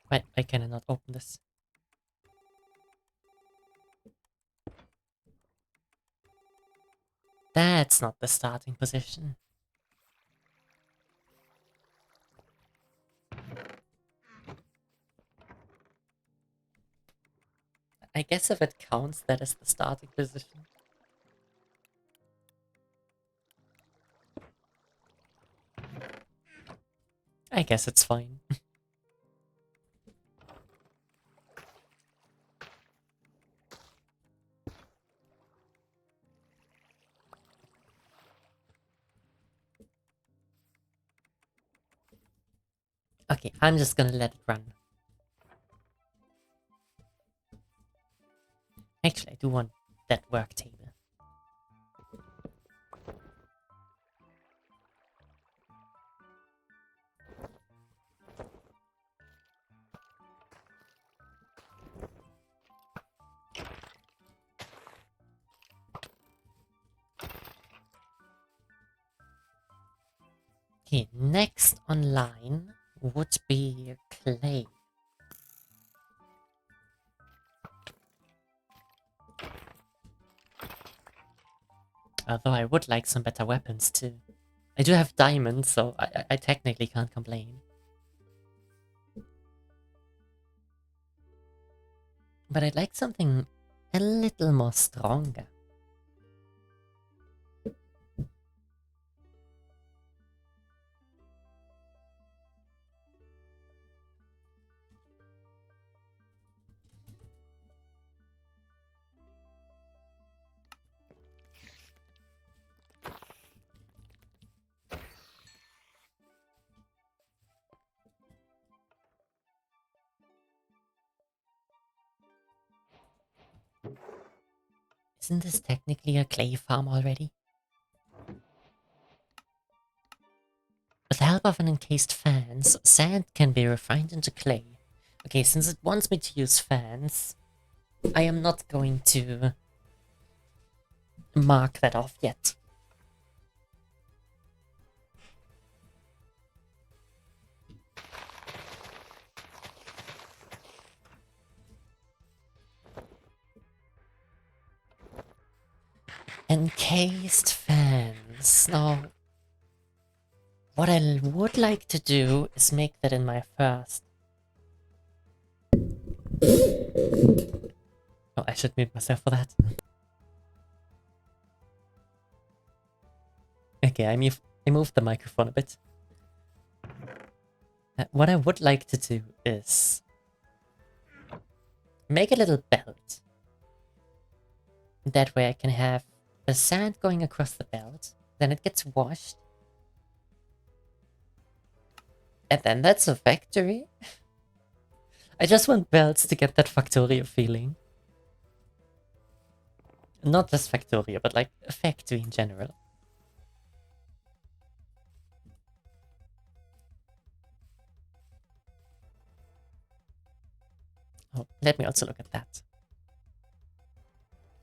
Wait, why can I not open this? That's not the starting position. I guess if it counts, that is the starting position. I guess it's fine. Okay, I'm just gonna let it run. Actually, I do want that work table. Okay, next online would be clay. Although I would like some better weapons too. I do have diamonds, so I technically can't complain. But I'd like something a little more stronger. Isn't this technically a clay farm already? With the help of an encased fans, sand can be refined into clay. Okay, since it wants me to use fans, I am not going to mark that off yet. Encased fans. Now, what I would like to do is make that in my first. Oh, I should mute myself for that. Okay, I moved the microphone a bit. What I would like to do is make a little belt. That way I can have the sand going across the belt, then it gets washed. And then that's a factory. I just want belts to get that Factorio feeling. Not just Factorio, but like a factory in general. Oh, let me also look at that.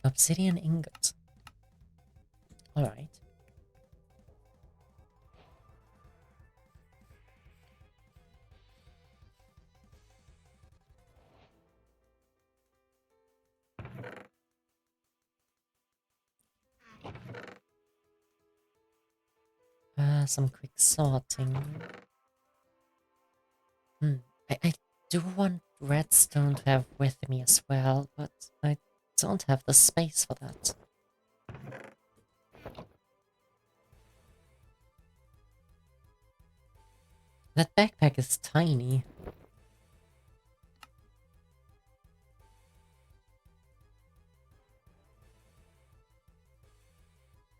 Obsidian ingot. Alright. Some quick sorting. I do want redstone to have with me as well, but I don't have the space for that. That backpack is tiny.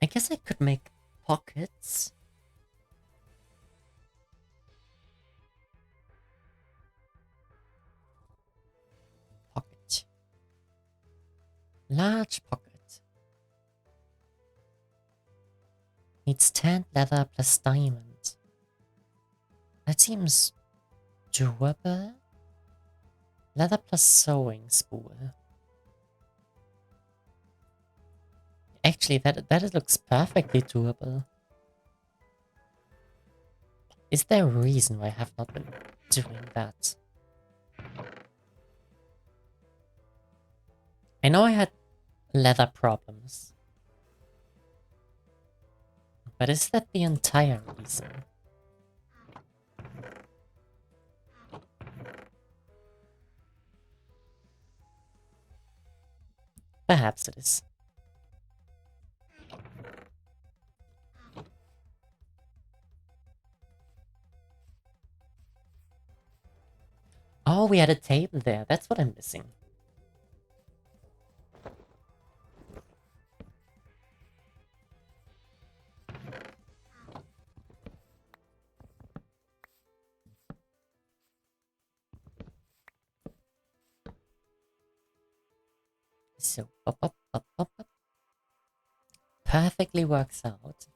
I guess I could make pockets. Pocket. Large pocket. Needs 10 leather plus diamond. That seems doable. Leather plus sewing spool. Actually, that looks perfectly doable. Is there a reason why I have not been doing that? I know I had leather problems. But is that the entire reason? Perhaps it is. Oh, we had a table there. That's what I'm missing. So, up. Perfectly works out.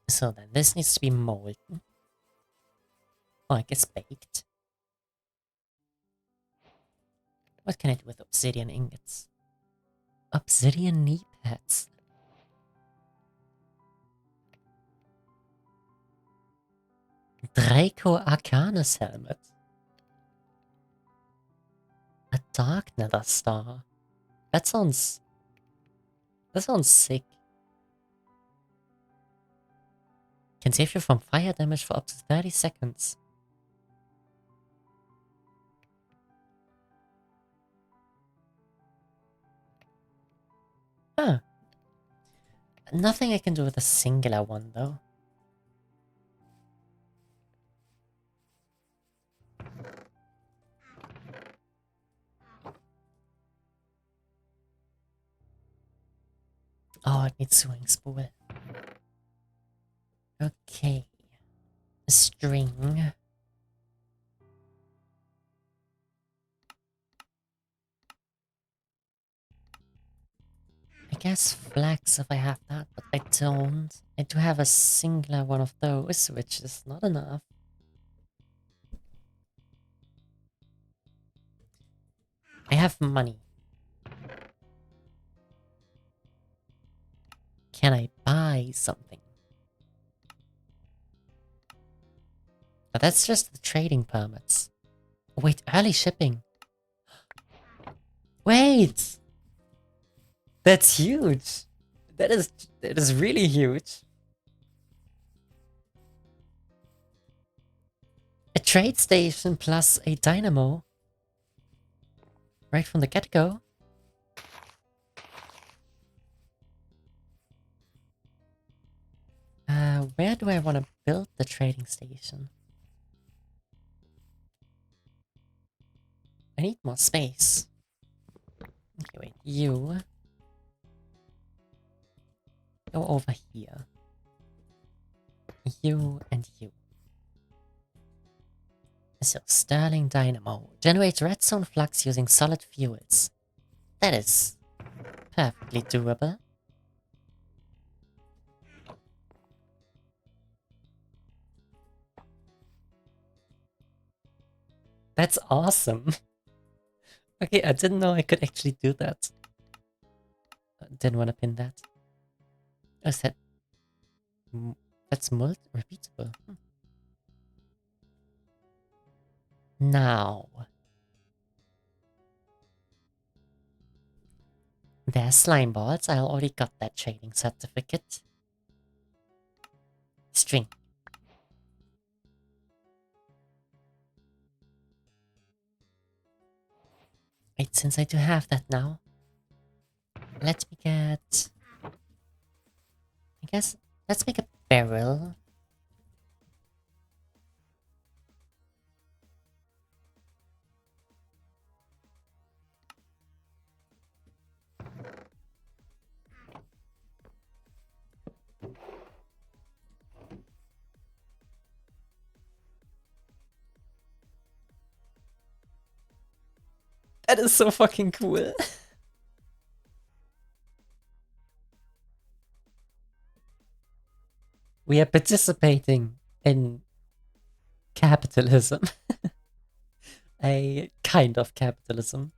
So then this needs to be molten. Oh, I guess baked. What can I do with obsidian ingots? Obsidian knee pads. Draco Arcanus helmet. A dark nether star. That sounds sick. Can save you from fire damage for up to 30 seconds. Huh. Nothing I can do with a singular one, though. Oh, it needs sewing spool. Okay. String. I guess flax if I have that, but I don't. I do have a singular one of those, which is not enough. I have money. Can I buy something? But that's just the trading permits. Wait, early shipping. Wait! That's huge! That is really huge. A trade station plus a dynamo. Right from the get-go. Where do I want to build the trading station? I need more space. Okay, wait. You go over here. You and you. So, Sterling Dynamo. Generates redstone flux using solid fuels. That is perfectly doable. That's awesome. Okay, I didn't know I could actually do that. Didn't want to pin that. I said that's repeatable. Now, there's slime balls. I already got that trading certificate. String. Wait, since I do have that now, let me get... I guess, let's make a barrel. That is so fucking cool. We are participating in capitalism. A kind of capitalism.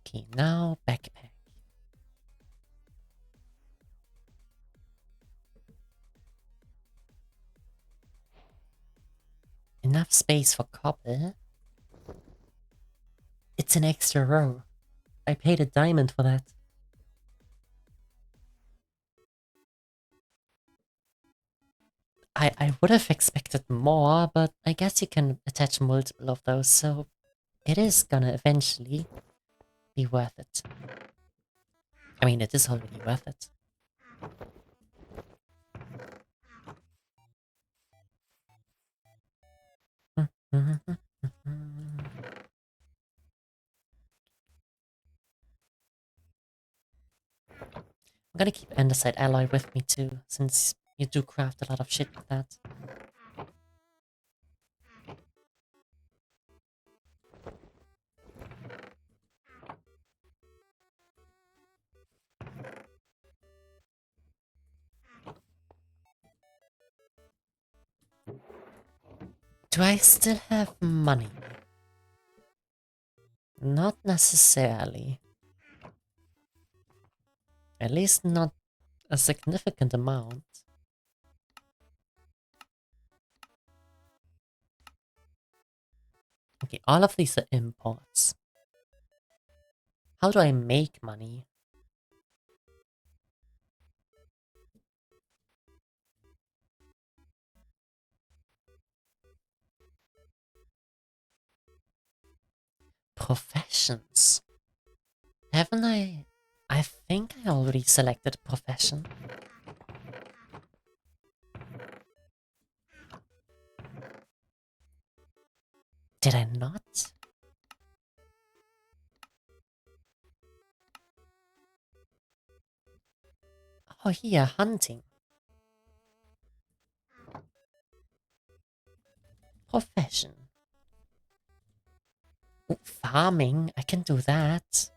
Okay, now backpack. Enough space for cobble. It's an extra row. I paid a diamond for that. I would have expected more, but I guess you can attach multiple of those, so it is gonna eventually be worth it. I mean, it is already worth it. I'm gonna keep andesite alloy with me too, since you do craft a lot of shit with that. Do I still have money? Not necessarily. At least not a significant amount. Okay, all of these are imports. How do I make money? Professions. Haven't I? I think I already selected a profession. Did I not? Oh, here, hunting. Profession. Ooh, farming, I can do that.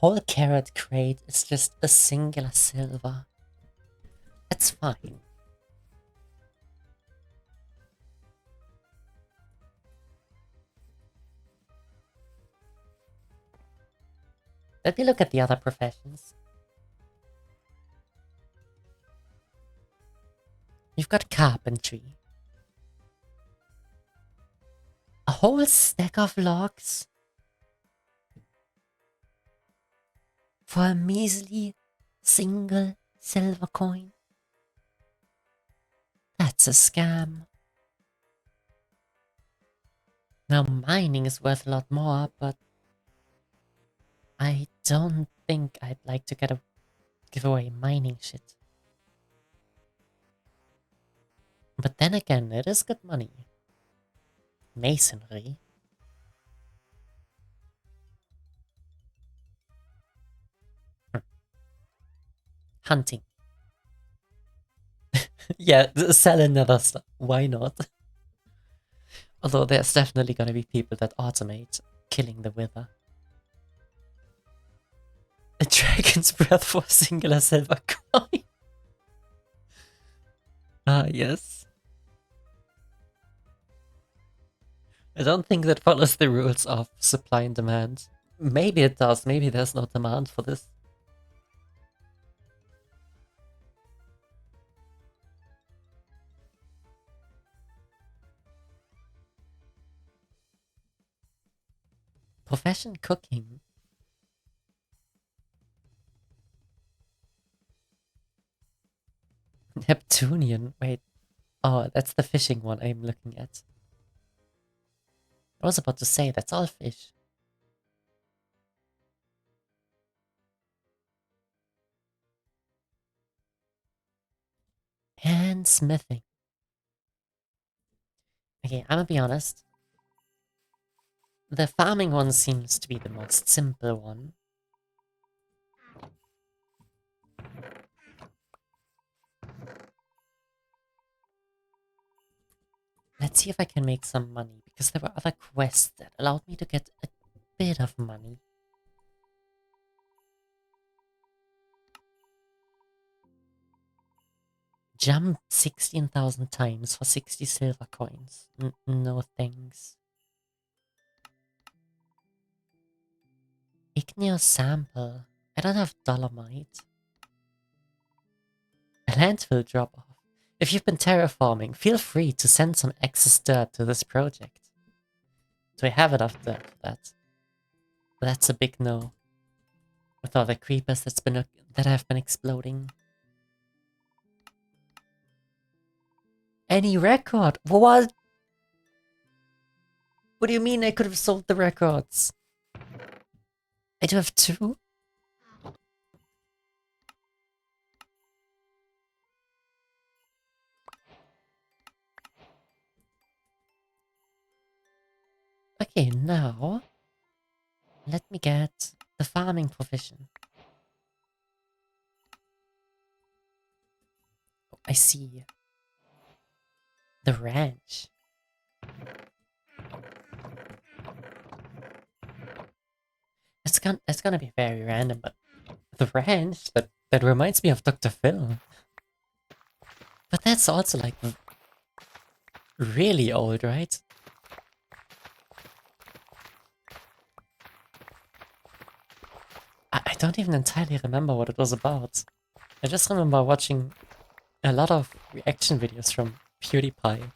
whole carrot crate is just a singular silver. That's fine. Let me look at the other professions. You've got carpentry. A whole stack of logs? For a measly single silver coin? That's a scam. Now mining is worth a lot more, but I don't think I'd like to give away mining shit. But then again, it is good money. Masonry. Hunting. Yeah, sell another stuff. Why not? Although there's definitely gonna be people that automate killing the wither. A dragon's breath for a singular silver coin. Ah, yes. I don't think that follows the rules of supply and demand. Maybe it does, maybe there's no demand for this. Profession cooking. Neptunian, wait. Oh, that's the fishing one I'm looking at. I was about to say, that's all fish. And smithing. Okay, I'm gonna be honest. The farming one seems to be the most simple one. Let's see if I can make some money, because there were other quests that allowed me to get a bit of money. Jump 16,000 times for 60 silver coins. No thanks. Igneous sample. I don't have dolomite. A landfill drop off. If you've been terraforming, feel free to send some excess dirt to this project. Do I have enough dirt for that? That's a big no. With all the creepers that have been exploding. Any record? What? What do you mean I could have sold the records? I do have two? Okay, now let me get the farming provision. Oh, I see. The ranch. It's gonna be very random, but the ranch, that reminds me of Dr. Phil. But that's also like really old, right? I don't even entirely remember what it was about. I just remember watching a lot of reaction videos from PewDiePie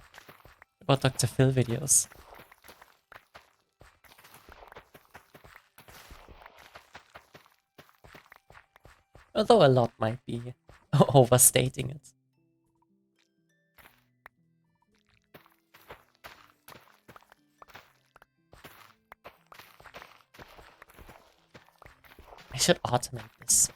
about Dr. Phil videos. Although a lot might be overstating it. I should automate this.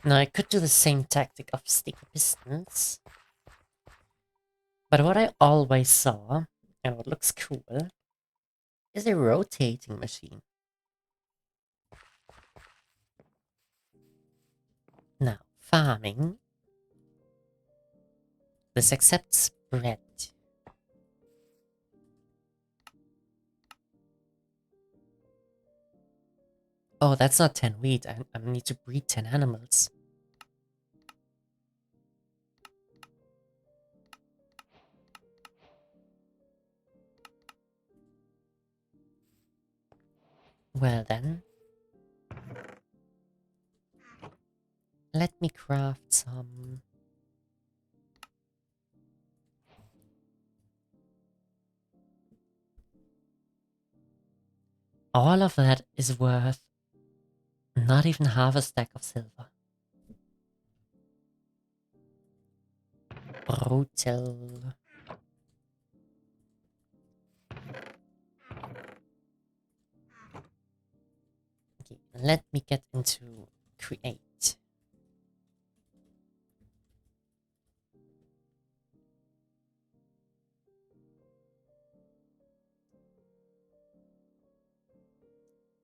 Now I could do the same tactic of sticky pistons. But what I always saw, and what looks cool, is a rotating machine. Now, farming. This accepts bread. Oh, that's not 10 wheat. I need to breed 10 animals. Well then. Let me craft some... All of that is worth not even half a stack of silver. Brutal. Okay, let me get into create.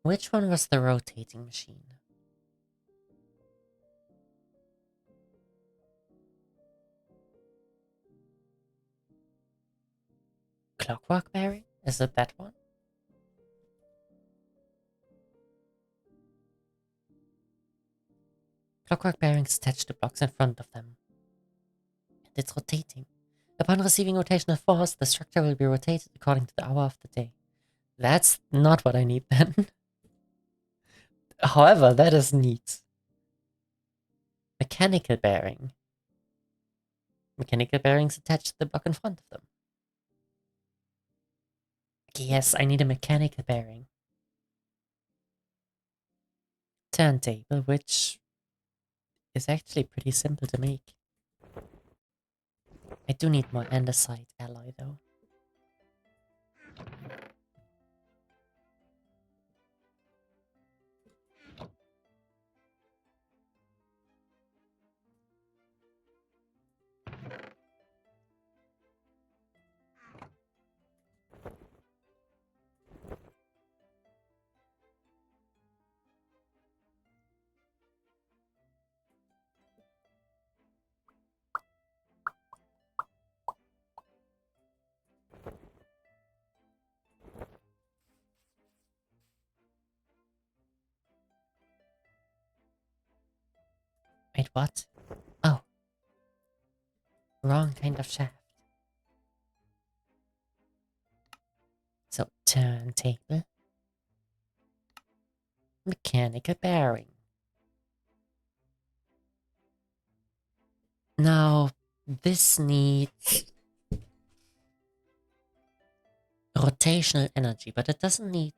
Which one was the rotating machine? Clockwork bearing? Is it that one? Clockwork bearings attach to blocks in front of them. And it's rotating. Upon receiving rotational force, the structure will be rotated according to the hour of the day. That's not what I need then. However, that is neat. Mechanical bearing. Mechanical bearings attached to the block in front of them. Okay, yes, I need a mechanical bearing. Turntable, which is actually pretty simple to make. I do need more andesite alloy though. Wait, what? Oh, wrong kind of shaft. So, turntable. Mechanical bearing. Now, this needs rotational energy, but it doesn't need...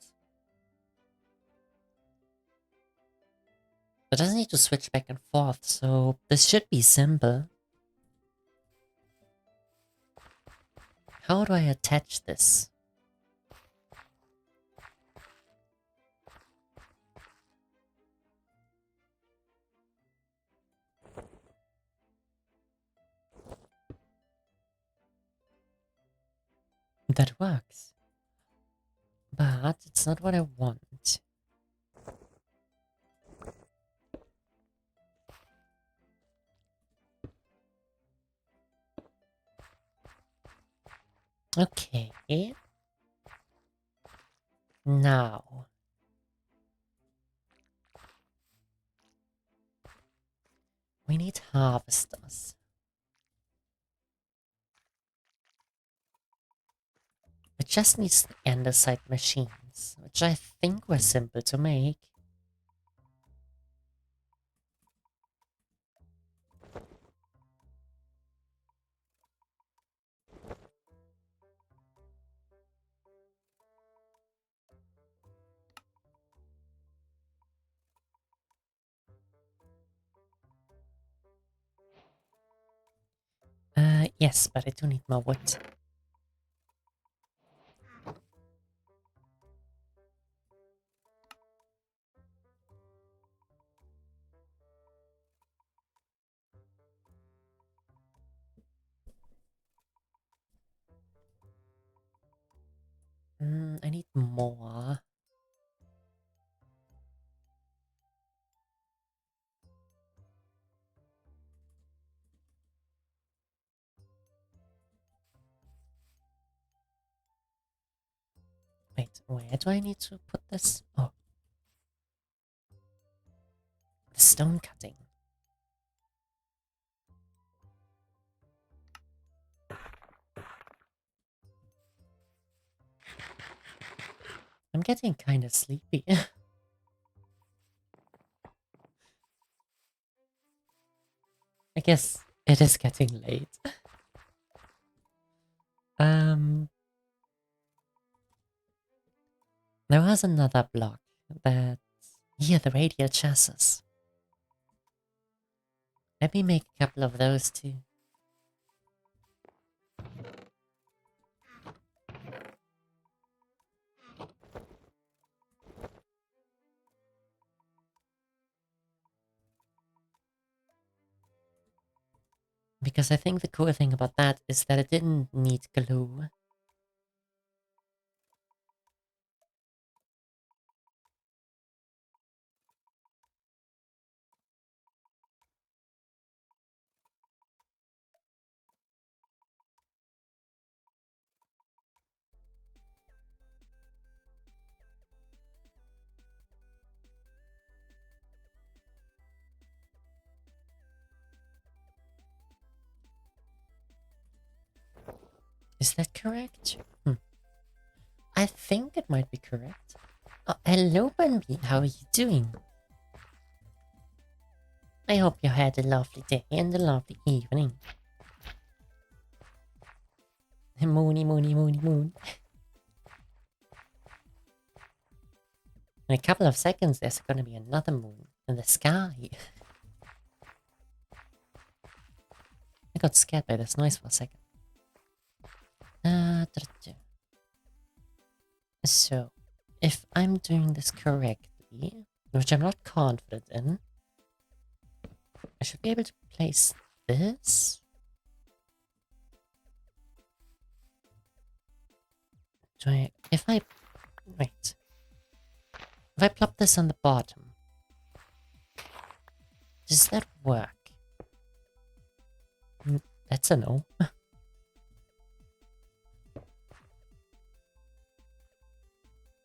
It doesn't need to switch back and forth, so this should be simple. How do I attach this? That works. But it's not what I want. Okay. Now. We need harvesters. It just needs the andesite machines, which I think were simple to make. Yes, but I do need more wood. I need more. Wait, where do I need to put this? Oh. The stone cutting. I'm getting kind of sleepy. I guess it is getting late. There was another block that... Yeah, the radial chassis. Let me make a couple of those too. Because I think the cool thing about that is that it didn't need glue. Is that correct? I think it might be correct. Oh, hello, Bunby. How are you doing? I hope you had a lovely day and a lovely evening. Moony, moony, moony, moon. In a couple of seconds, there's gonna be another moon in the sky. I got scared by this noise for a second. So, if I'm doing this correctly, which I'm not confident in, I should be able to place this. If I plop this on the bottom, does that work? That's a no.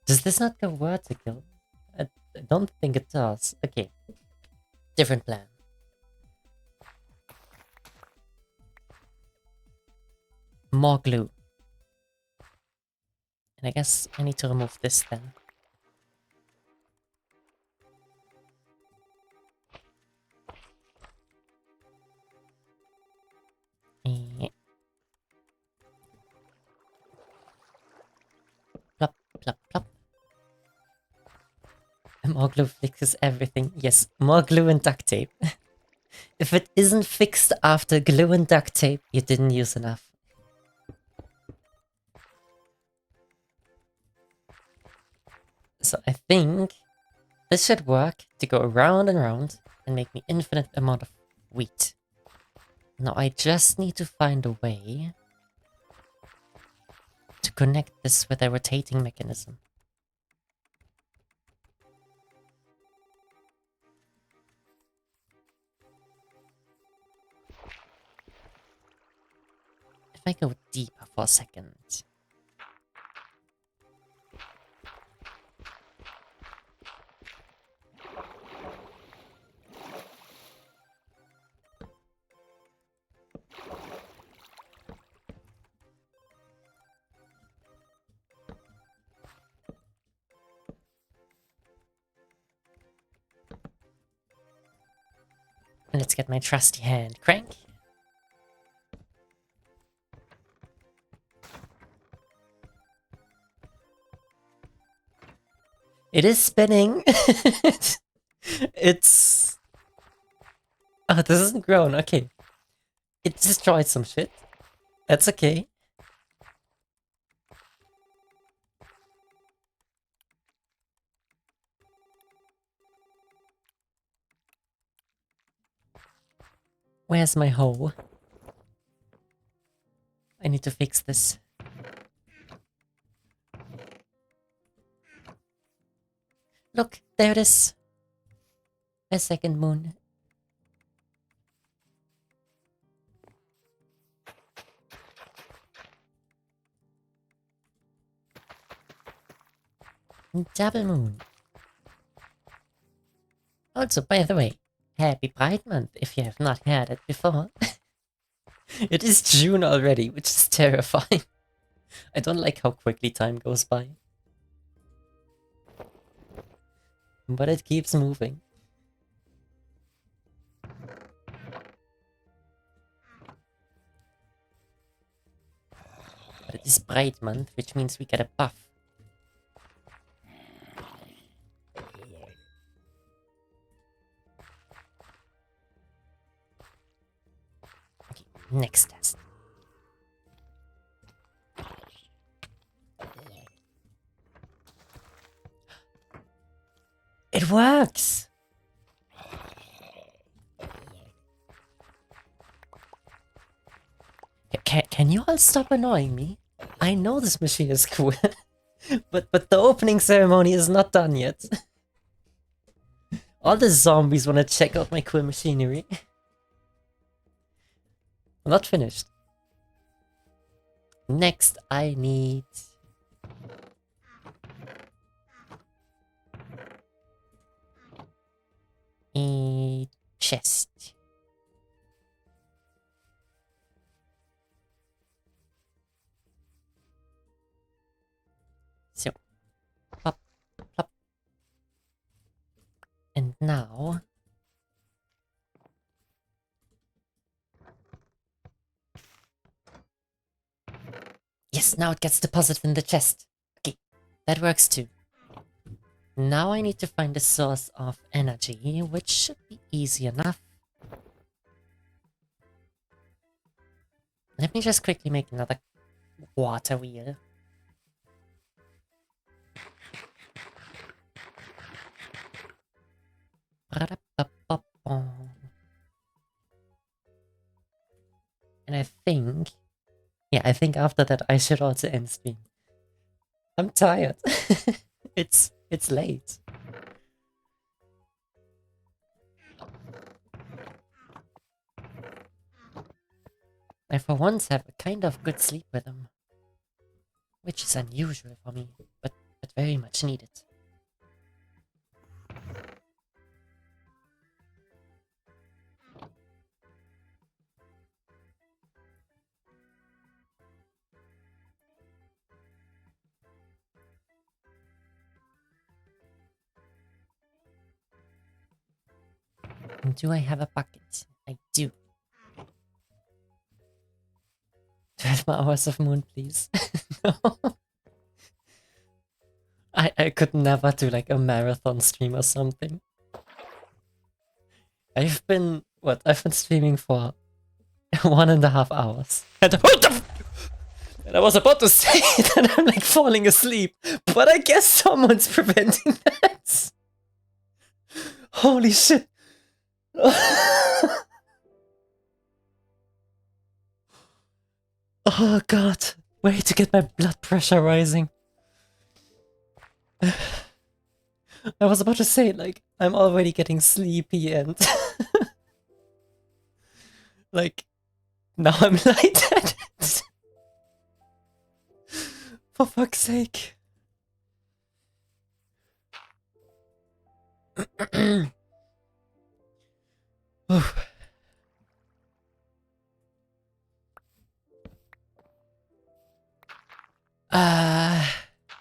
Does this not go vertical? I don't think it does. Okay. Different plan. More glue. And I guess I need to remove this then. Plop, plop, plop. More glue fixes everything. Yes, more glue and duct tape. If it isn't fixed after glue and duct tape, you didn't use enough. So I think this should work to go around and around and make me infinite amount of wheat. Now I just need to find a way to connect this with a rotating mechanism. If I go deeper for a second. And let's get my trusty hand crank. It is spinning. It's... Oh, this isn't grown. Okay. It destroyed some shit. That's okay. Where's my hoe? I need to fix this. Look, there it is. A second moon. Double moon. Also, by the way, happy Pride Month if you have not heard it before. It is June already, which is terrifying. I don't like how quickly time goes by. But it keeps moving. But it is Pride Month, which means we get a buff. Okay, next test. It works! Can you all stop annoying me? I know this machine is cool, but the opening ceremony is not done yet. All the zombies want to check out my cool machinery. I'm not finished. Next, I need... a chest. So, plop, plop. And now... Yes, now it gets deposited in the chest. Okay, that works too. Now I need to find a source of energy, which should be easy enough. Let me just quickly make another water wheel. And I think... Yeah, I think after that I should also end stream. I'm tired. It's late. I for once have a kind of good sleep rhythm. Which is unusual for me, but very much needed. Do I have a bucket? I do. 12 more hours of moon, please. No. I could never do like a marathon stream or something. I've been streaming for 1.5 hours. And what the and I was about to say that I'm like falling asleep, but I guess someone's preventing that. Holy shit. Oh god. Way to get my blood pressure rising. I was about to say, like, I'm already getting sleepy and... like, now I'm lightheaded. For fuck's sake.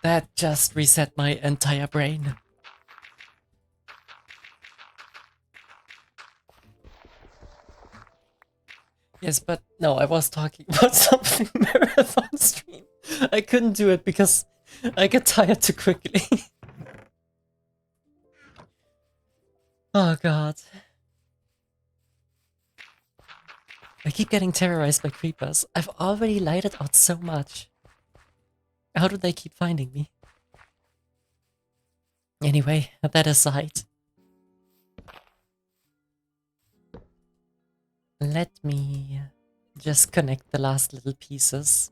That just reset my entire brain. Yes, but no, I was talking about something marathon stream. I couldn't do it because I get tired too quickly. Oh god. I keep getting terrorized by creepers. I've already lighted out so much. How do they keep finding me? Anyway, that aside. Let me just connect the last little pieces.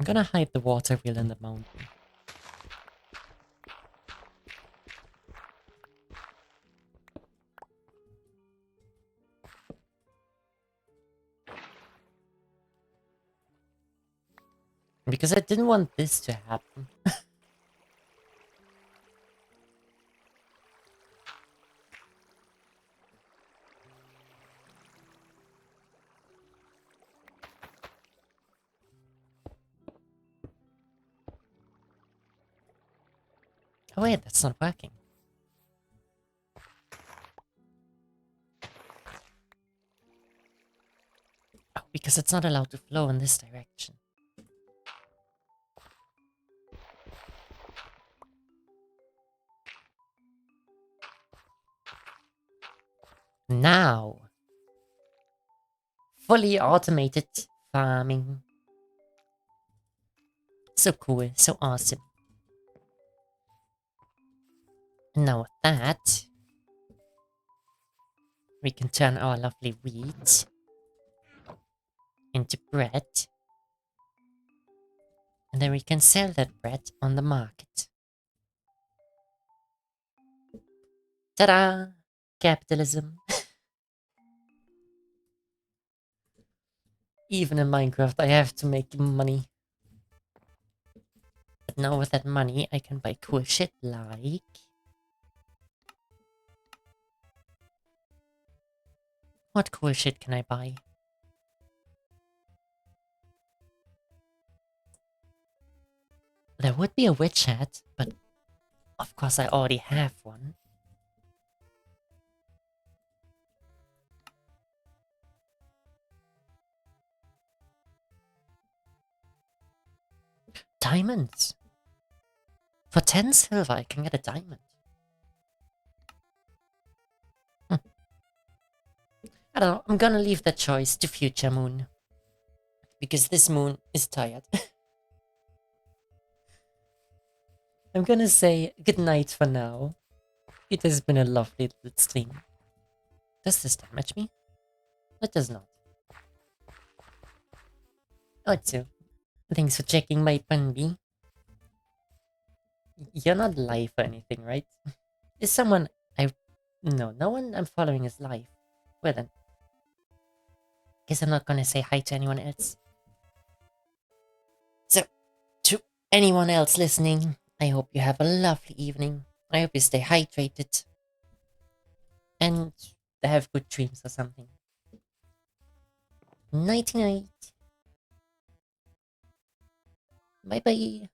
I'm gonna hide the water wheel in the mountain. Because I didn't want this to happen. Oh wait, that's not working. Oh, because it's not allowed to flow in this direction. Now! Fully automated farming. So cool, so awesome. And now with that, we can turn our lovely wheat into bread. And then we can sell that bread on the market. Ta-da! Capitalism. Even in Minecraft, I have to make money. But now with that money, I can buy cool shit like... What cool shit can I buy? There would be a witch hat, but of course I already have one. Diamonds! For 10 silver, I can get a diamond. I don't know, I'm gonna leave that choice to future moon. Because this moon is tired. I'm gonna say good night for now. It has been a lovely little stream. Does this damage me? It does not. Also, thanks for checking my Bunby. You're not live or anything, right? Is someone I... No, no one I'm following is live. Well then. Guess I'm not gonna say hi to anyone else. So, to anyone else listening, I hope you have a lovely evening. I hope you stay hydrated. And have good dreams or something. Nighty night. Bye bye.